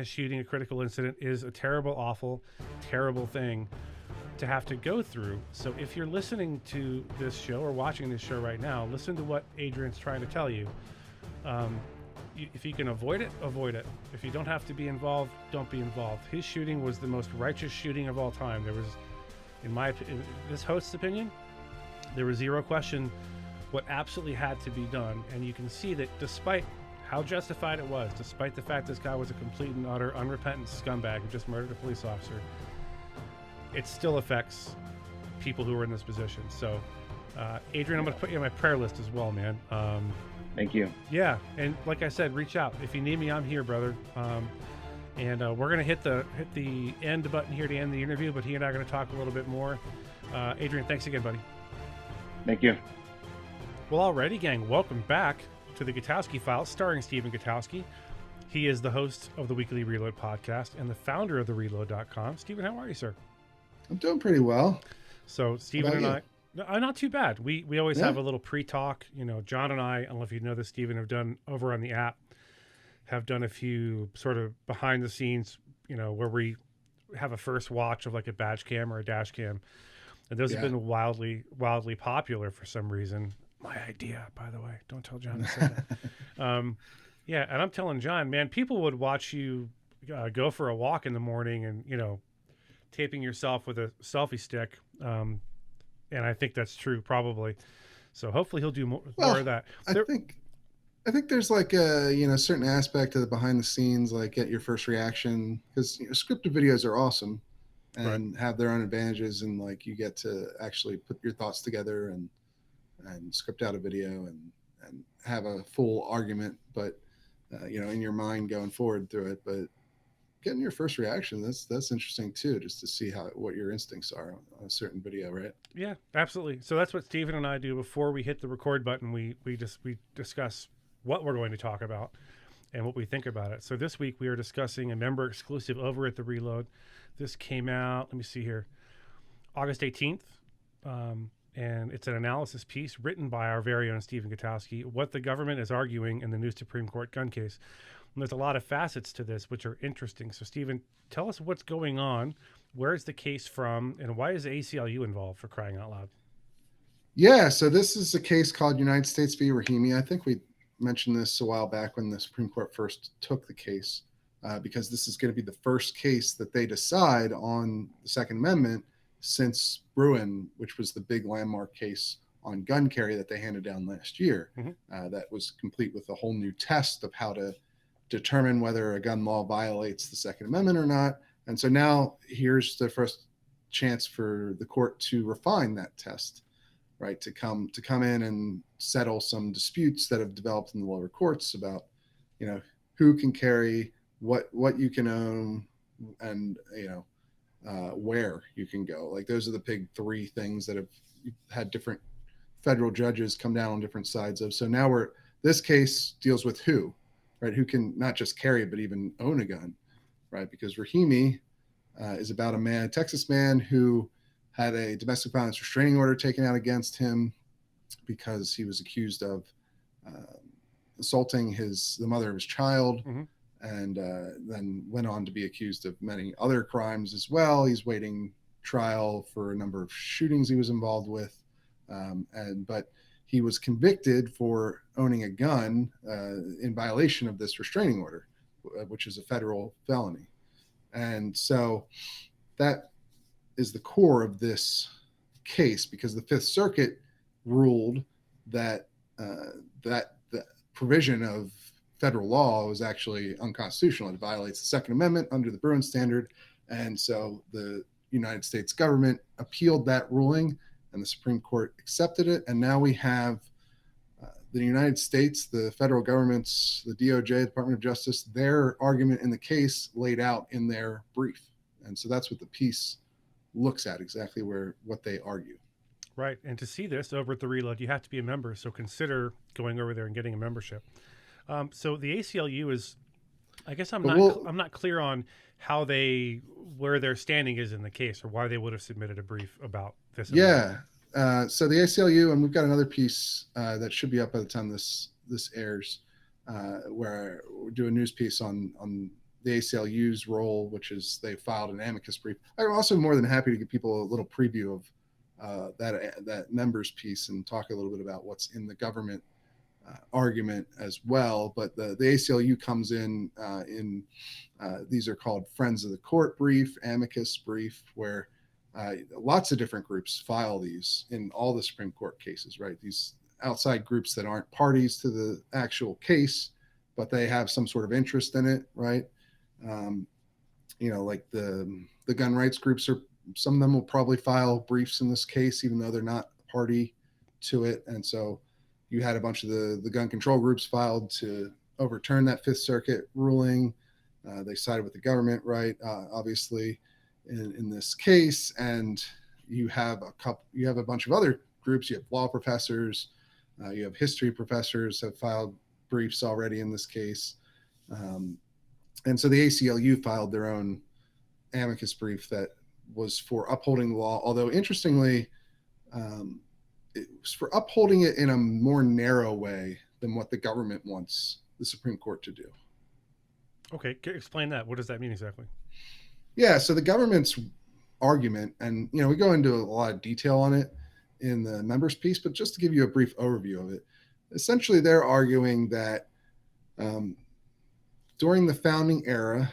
a shooting, a critical incident is a terrible, awful, terrible thing to have to go through. So if you're listening to this show or watching this show right now, listen to what Adrian's trying to tell you. If you can avoid it, avoid it. If you don't have to be involved, don't be involved. His shooting was the most righteous shooting of all time. There was, in this host's opinion, there was zero question what absolutely had to be done. And you can see that despite how justified it was, despite the fact this guy was a complete and utter unrepentant scumbag who just murdered a police officer, it still affects people who are in this position. So, Adrian, I'm going to put you on my prayer list as well, man. Thank you. Yeah, and like I said, reach out. If you need me, I'm here, brother. And we're going to hit the end button here to end the interview, but he and I are going to talk a little bit more. Adrian, thanks again, buddy. Thank you. Well, alrighty, gang. Welcome back to the Gutowski Files, starring Stephen Gutowski. He is the host of the Weekly Reload podcast and the founder of thereload.com. Stephen, how are you, sir? I'm doing pretty well. So Stephen and I, not too bad. We always have a little pre-talk. John and I don't know if you know this, Stephen, have done over on the app, have done a few sort of behind the scenes, where we have a first watch of like a badge cam or a dash cam. And those have been wildly popular for some reason. My idea, by the way. Don't tell John to say that. Yeah, and I'm telling John, man, people would watch you go for a walk in the morning and, taping yourself with a selfie stick and I think that's true probably. So hopefully he'll do more Well, of that. I think I think there's like a certain aspect of the behind the scenes, like get your first reaction, because scripted videos are awesome Right. and have their own advantages, and like you get to actually put your thoughts together and script out a video and have a full argument, but in your mind going forward through it. But getting your first reaction, that's interesting too, just to see what your instincts are on a certain video, right? Yeah, absolutely. So that's what Stephen and I do before we hit the record button. We discuss what we're going to talk about and what we think about it. So this week we are discussing a member exclusive over at the Reload. This came out, let me see here, August 18th. And it's an analysis piece written by our very own Stephen Gutowski, what the government is arguing in the new Supreme Court gun case. And there's a lot of facets to this, which are interesting. So, Stephen, tell us what's going on. Where is the case from, and why is the ACLU involved, for crying out loud? Yeah, so this is a case called United States v. Rahimi. I think we mentioned this a while back when the Supreme Court first took the case, because this is going to be the first case that they decide on the Second Amendment since Bruin, which was the big landmark case on gun carry that they handed down last year. That was complete with a whole new test of how to determine whether a gun law violates the Second Amendment or not. And so now here's the first chance for the court to refine that test, right? To come in and settle some disputes that have developed in the lower courts about, who can carry, what you can own, and where you can go. Like those are the big three things that have had different federal judges come down on different sides of. So now this case deals with who, right? Who can not just carry but even own a gun, right? Because Rahimi is about a Texas man who had a domestic violence restraining order taken out against him because he was accused of assaulting the mother of his child, and then went on to be accused of many other crimes as well. He's waiting trial for a number of shootings he was involved with, but he was convicted for owning a gun in violation of this restraining order, which is a federal felony. And so that is the core of this case, because the Fifth Circuit ruled that the provision of federal law was actually unconstitutional. It violates the Second Amendment under the Bruin standard. And so the United States government appealed that ruling, and the Supreme Court accepted it. And now we have the United States, the federal government's, the DOJ, Department of Justice, their argument in the case laid out in their brief. And so that's what the piece looks at, exactly what they argue. Right. And to see this over at the Reload, you have to be a member. So consider going over there and getting a membership. So the ACLU is, I guess I'm not clear on where their standing is in the case, or why they would have submitted a brief about this. Yeah. So the ACLU, and we've got another piece that should be up by the time this airs, where we're doing a news piece on the ACLU's role, which is they filed an amicus brief. I'm also more than happy to give people a little preview of that members piece and talk a little bit about what's in the government argument as well. But the ACLU comes in these are called Friends of the Court brief, amicus brief, where lots of different groups file these in all the Supreme Court cases, right? These outside groups that aren't parties to the actual case, but they have some sort of interest in it, right? Like the gun rights groups some of them will probably file briefs in this case, even though they're not a party to it. And so you had a bunch of the gun control groups filed to overturn that Fifth Circuit ruling. They sided with the government, right? Obviously, in this case, and you have a bunch of other groups. You have law professors, you have history professors have filed briefs already in this case, and so the ACLU filed their own amicus brief that was for upholding the law. Although interestingly, it was for upholding it in a more narrow way than what the government wants the Supreme Court to do. Okay, explain that. What does that mean exactly? Yeah, so the government's argument, and we go into a lot of detail on it in the members piece, but just to give you a brief overview of it, essentially they're arguing that during the founding era,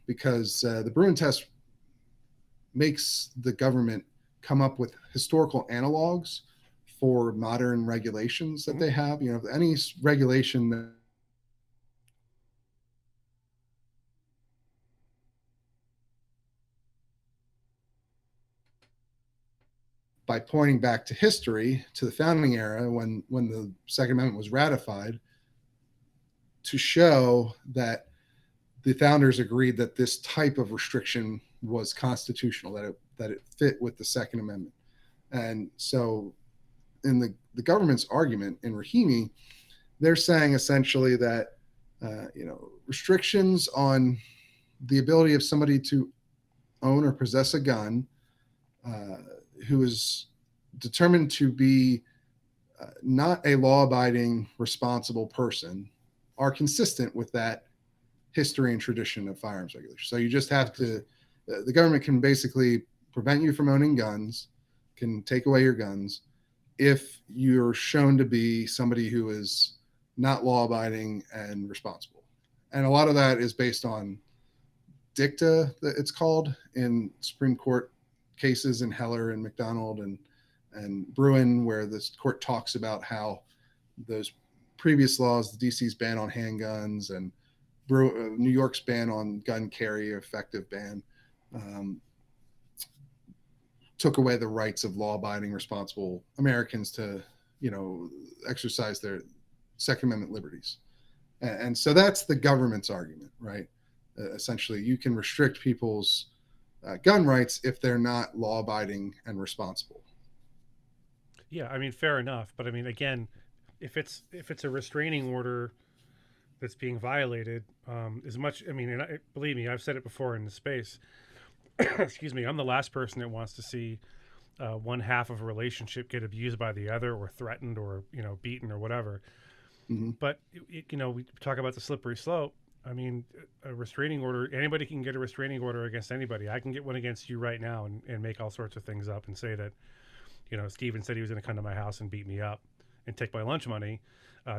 because the Bruin test makes the government come up with historical analogs for modern regulations that they have. You know, any regulation that by pointing back to history, to the founding era when the Second Amendment was ratified, to show that the founders agreed that this type of restriction was constitutional, that it fit with the Second Amendment. And so in the government's argument in Rahimi, they're saying essentially that restrictions on the ability of somebody to own or possess a gun who is determined to be not a law-abiding, responsible person are consistent with that history and tradition of firearms regulation. So you just have to, the government can basically prevent you from owning guns, can take away your guns if you're shown to be somebody who is not law-abiding and responsible. And a lot of that is based on dicta, that it's called, in Supreme Court cases in Heller and McDonald and Bruin, where this court talks about how those previous laws, the DC's ban on handguns and New York's ban on gun carry, effective ban, took away the rights of law-abiding, responsible Americans to, exercise their Second Amendment liberties. And so that's the government's argument, right? Essentially, you can restrict people's gun rights if they're not law-abiding and responsible. Yeah, I mean, fair enough. But I mean, again, if it's a restraining order that's being violated, as much, I mean, and believe me, I've said it before in the space. Excuse me, I'm the last person that wants to see one half of a relationship get abused by the other, or threatened, or beaten, or whatever. Mm-hmm. But we talk about the slippery slope. I mean, a restraining order, anybody can get a restraining order against anybody. I can get one against you right now and make all sorts of things up and say that, Steven said he was going to come to my house and beat me up and take my lunch money.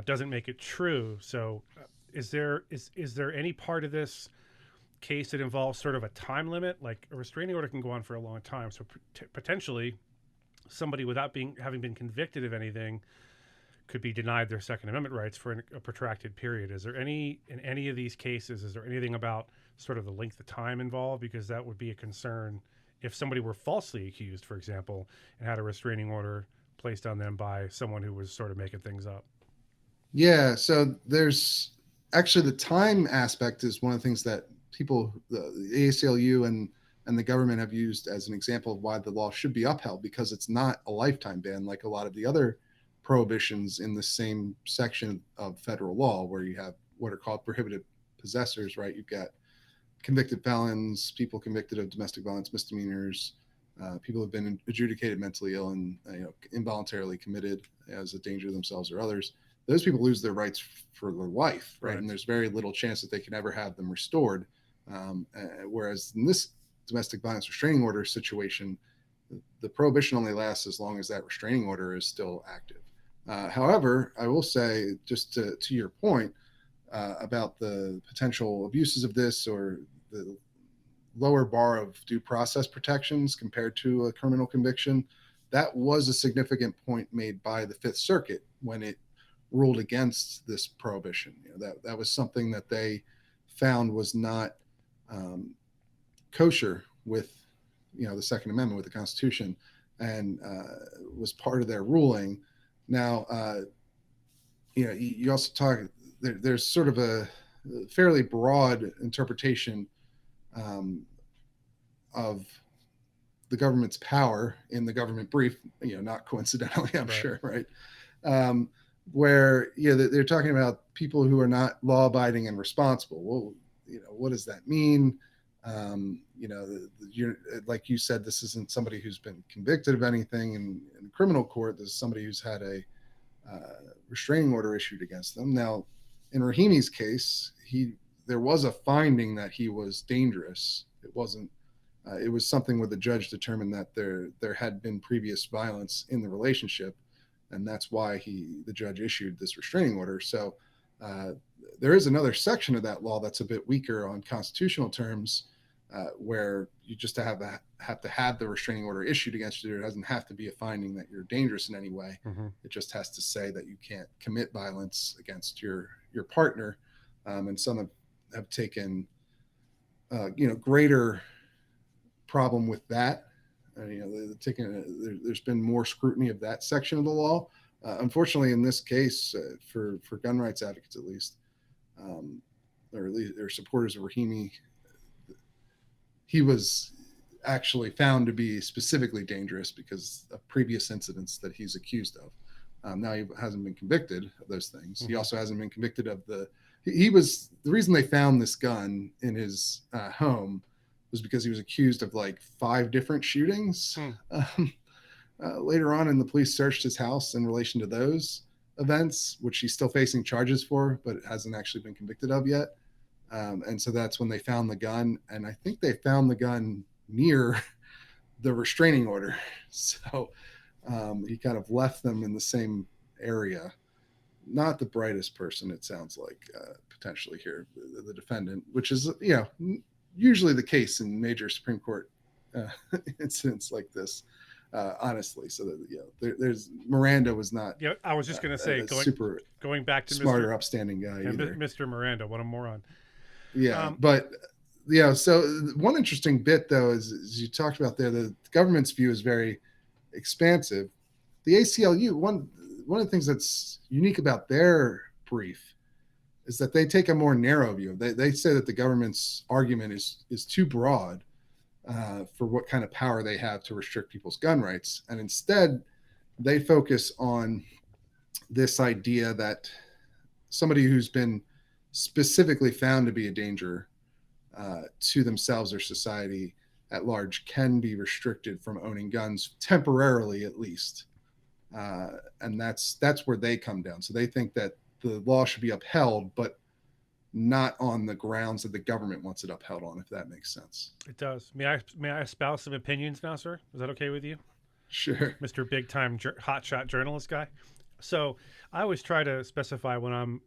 Doesn't make it true. So is there any part of this case that involves sort of a time limit? Like, a restraining order can go on for a long time. So potentially somebody, without having been convicted of anything, could be denied their Second Amendment rights for a protracted period. Is there in any of these cases, is there anything about sort of the length of time involved? Because that would be a concern if somebody were falsely accused, for example, and had a restraining order placed on them by someone who was sort of making things up. Yeah, so there's actually the time aspect is one of the things that people, the ACLU and the government have used as an example of why the law should be upheld, because it's not a lifetime ban like a lot of the other prohibitions in the same section of federal law, where you have what are called prohibited possessors, right? You've got convicted felons, people convicted of domestic violence misdemeanors, people have been adjudicated mentally ill and involuntarily committed as a danger to themselves or others. Those people lose their rights for their life, right? And there's very little chance that they can ever have them restored. Whereas in this domestic violence restraining order situation, the prohibition only lasts as long as that restraining order is still active. However, I will say, just to your point about the potential abuses of this, or the lower bar of due process protections compared to a criminal conviction, that was a significant point made by the Fifth Circuit when it ruled against this prohibition. That was something that they found was not kosher with the Second Amendment, with the Constitution, and was part of their ruling. Now, you also talk. There's sort of a fairly broad interpretation of the government's power in the government brief. Not coincidentally, I'm sure, right? Where they're talking about people who are not law-abiding and responsible. Well, what does that mean? You're, like you said, this isn't somebody who's been convicted of anything in criminal court. This is somebody who's had a restraining order issued against them. Now, in Rahimi's case, there was a finding that he was dangerous. It wasn't. It was something where the judge determined that there had been previous violence in the relationship, and that's why the judge issued this restraining order. So there is another section of that law that's a bit weaker on constitutional terms, where you just have to have the restraining order issued against you. It doesn't have to be a finding that you're dangerous in any way. Mm-hmm. It just has to say that you can't commit violence against your partner. And some have taken, greater problem with that. There's been more scrutiny of that section of the law. Unfortunately, in this case, for gun rights advocates at least, or at least their supporters of Rahimi, he was actually found to be specifically dangerous because of previous incidents that he's accused of. Now he hasn't been convicted of those things. Mm-hmm. He also hasn't been convicted of the reason they found this gun in his home was because he was accused of like 5 different shootings. Later on, and the police searched his house in relation to those events, which he's still facing charges for, but hasn't actually been convicted of yet. And so that's when they found the gun. And I think they found the gun near the restraining order. So he kind of left them in the same area. Not the brightest person, it sounds like, potentially here, the defendant, which is, usually the case in major Supreme Court incidents like this. Honestly, so that there's Miranda was not. Yeah, I was just going to say, going back to smarter, upstanding guy. Mr. Miranda, what a moron. Yeah, but so one interesting bit though is you talked about there, the government's view is very expansive. The ACLU, one of the things that's unique about their brief is that they take a more narrow view. They say that the government's argument is too broad. For what kind of power they have to restrict people's gun rights. And instead, they focus on this idea that somebody who's been specifically found to be a danger to themselves or society at large can be restricted from owning guns temporarily, at least. And that's where they come down. So they think that the law should be upheld, but not on the grounds that the government wants it upheld on, if that makes sense. It does. May I espouse some opinions now, sir? Is that okay with you? Sure. Mr. Big Time hotshot journalist guy. So I always try to specify when I'm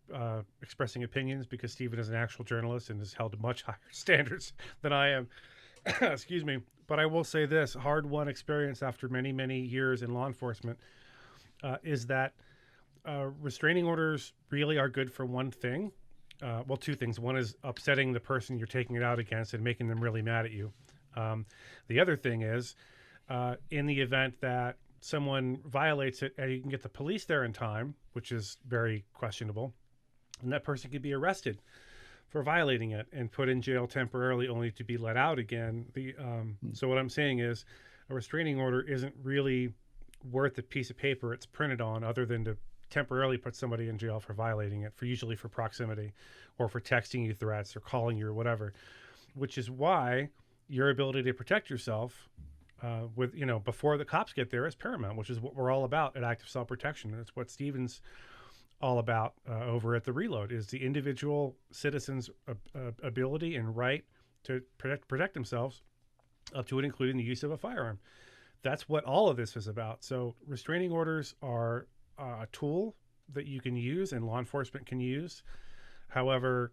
expressing opinions, because Stephen is an actual journalist and has held to much higher standards than I am. Excuse me. But I will say this, hard-won experience after many, many years in law enforcement is that restraining orders really are good for one thing. 2 things. One is upsetting the person you're taking it out against and making them really mad at you. The other thing is, in the event that someone violates it and you can get the police there in time, which is very questionable, and that person could be arrested for violating it and put in jail temporarily only to be let out again. So what I'm saying is a restraining order isn't really worth the piece of paper it's printed on, other than to temporarily put somebody in jail for violating it, usually for proximity or for texting you threats or calling you or whatever, which is why your ability to protect yourself before the cops get there is paramount, which is what we're all about at Active Self-Protection. That's what Stephen's all about over at The Reload, is the individual citizen's ability and right to protect themselves, up to and including the use of a firearm. That's what all of this is about. So restraining orders are a tool that you can use and law enforcement can use. However,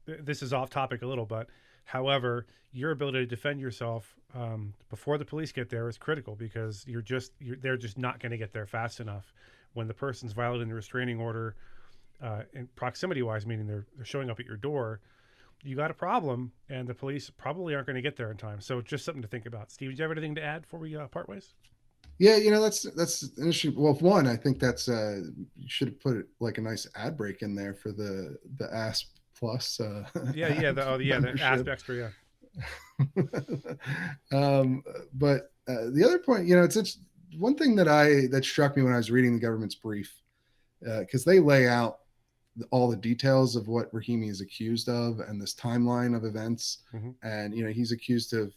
this is off topic a little, but however, your ability to defend yourself before the police get there is critical, because they're just not going to get there fast enough. When the person's violating the restraining order, and proximity wise, meaning they're showing up at your door, you got a problem, and the police probably aren't going to get there in time. So just something to think about. Steve, do you have anything to add before we part ways? Yeah, that's an issue. Well, one, I think that's you should have put like a nice ad break in there for the ASP Plus. The ASP Extra, yeah. But the other point, it's one thing that struck me when I was reading the government's brief, because they lay out all the details of what Rahimi is accused of and this timeline of events. Mm-hmm. And he's accused of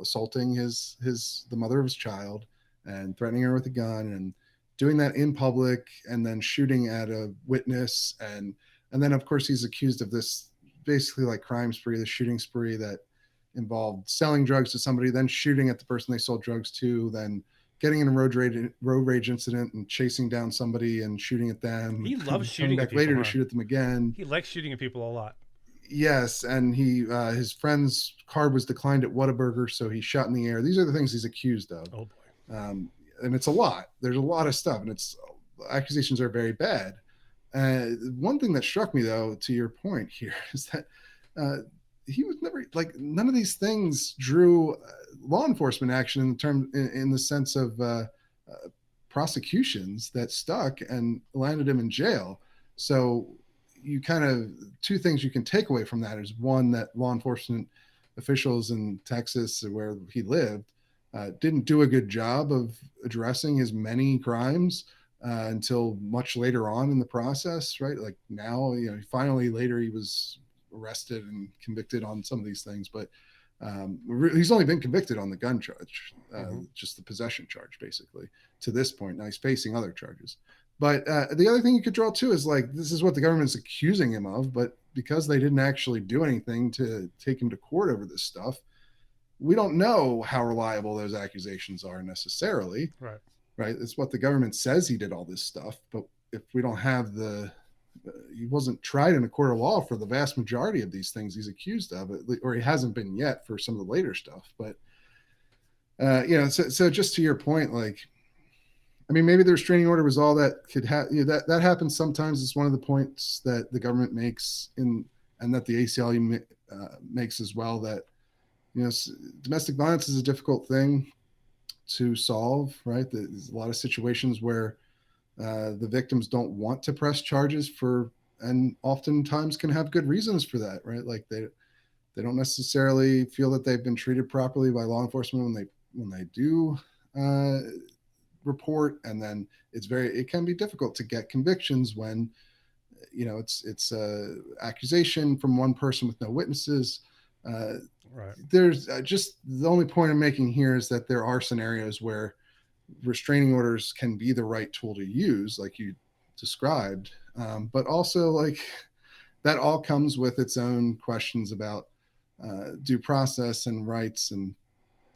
assaulting the mother of his child and threatening her with a gun and doing that in public, and then shooting at a witness, and then of course he's accused of this basically like crime spree, the shooting spree that involved selling drugs to somebody, then shooting at the person they sold drugs to, then getting in a road rage incident and chasing down somebody and shooting at them. He loves shooting back at people later to shoot at them again. He likes shooting at people a lot. Yes, and he his friend's card was declined at Whataburger, so he shot in the air. These are the things he's accused of. Oh boy. And it's a lot. There's a lot of stuff, and it's accusations are very bad. One thing that struck me, though, to your point here, is that he was never like none of these things drew law enforcement action in the sense of prosecutions that stuck and landed him in jail. So you kind of two things you can take away from that is one, that law enforcement officials in Texas where he lived didn't do a good job of addressing his many crimes until much later on in the process, right? Like now, finally later he was arrested and convicted on some of these things, but he's only been convicted on the gun charge, just the possession charge, basically, to this point. Now he's facing other charges. But the other thing you could draw too is like, this is what the government's accusing him of, but because they didn't actually do anything to take him to court over this stuff, we don't know how reliable those accusations are necessarily. Right. It's what the government says he did all this stuff, but if we don't have he wasn't tried in a court of law for the vast majority of these things he's accused of, or he hasn't been yet for some of the later stuff. But, so just to your point, like, I mean, maybe the restraining order was all that could happen. That happens sometimes. It's one of the points that the government makes and that the ACLU makes as well, that, domestic violence is a difficult thing to solve, right? There's a lot of situations where the victims don't want to press charges and oftentimes can have good reasons for that, right? Like they don't necessarily feel that they've been treated properly by law enforcement when they do report, and then it can be difficult to get convictions when it's a accusation from one person with no witnesses. Right. There's just the only point I'm making here is that there are scenarios where restraining orders can be the right tool to use, like you described, but also like that all comes with its own questions about due process and rights, and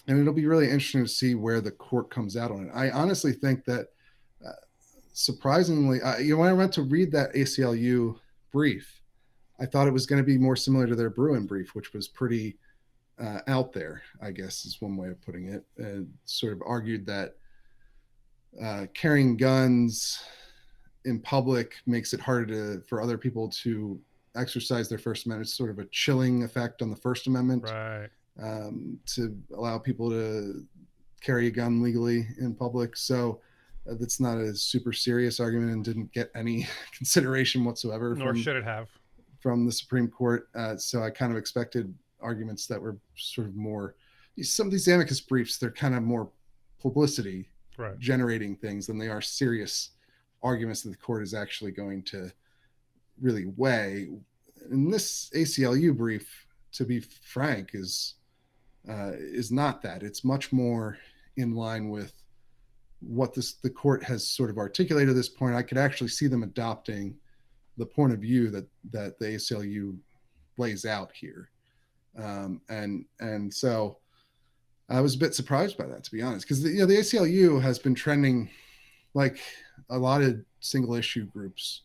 it'll be really interesting to see where the court comes out on it. I honestly think that surprisingly, when I went to read that ACLU brief, I thought it was going to be more similar to their Bruin brief, which was pretty out there, I guess is one way of putting it. Sort of argued that carrying guns in public makes it harder for other people to exercise their First Amendment. It's sort of a chilling effect on the First Amendment, right? To allow people to carry a gun legally in public. So that's not a super serious argument and didn't get any consideration whatsoever. Nor should it have. From the Supreme Court. So I kind of expected arguments that were sort of more, some of these amicus briefs, they're kind of more publicity generating things than they are serious arguments that the court is actually going to really weigh. In this ACLU brief, to be frank, is not that. It's much more in line with what the court has sort of articulated at this point. I could actually see them adopting the point of view that the ACLU lays out here. And so I was a bit surprised by that, to be honest, because the ACLU has been trending like a lot of single issue groups.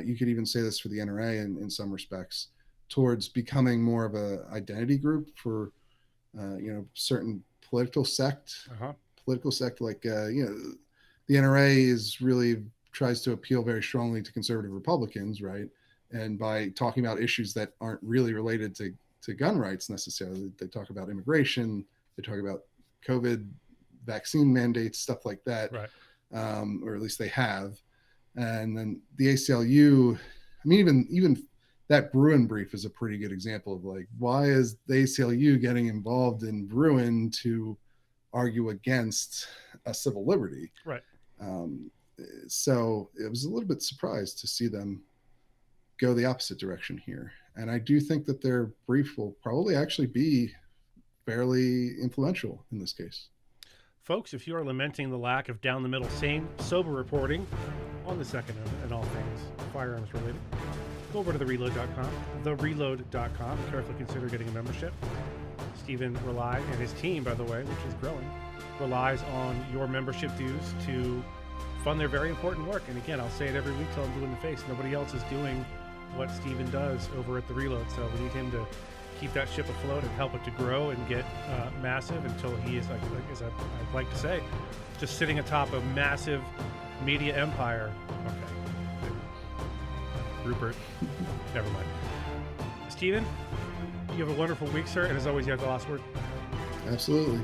You could even say this for the NRA in some respects, towards becoming more of a identity group for, certain political sect, like, the NRA tries to appeal very strongly to conservative Republicans, right? And by talking about issues that aren't really related to gun rights necessarily, they talk about immigration, they talk about COVID vaccine mandates, stuff like that, right? Or at least they have. And then the ACLU, I mean, even that Bruin brief is a pretty good example of like, why is the ACLU getting involved in Bruin to argue against a civil liberty? Right. So it was a little bit surprised to see them go the opposite direction here. And I do think that their brief will probably actually be fairly influential in this case. Folks, if you are lamenting the lack of down the middle, sane, sober reporting on the Second Amendment and all things firearms related, go over to thereload.com, and carefully consider getting a membership. Stephen relies, and his team, by the way, which is growing, relies on your membership dues to fund their very important work. And again, I'll say it every week till I'm blue in the face. Nobody else is doing what Steven does over at the Reload. So we need him to keep that ship afloat and help it to grow and get massive until he is, like as I'd like to say, just sitting atop a massive media empire. Okay. Rupert, never mind. Steven, you have a wonderful week, sir, and as always, you have the last word. Absolutely.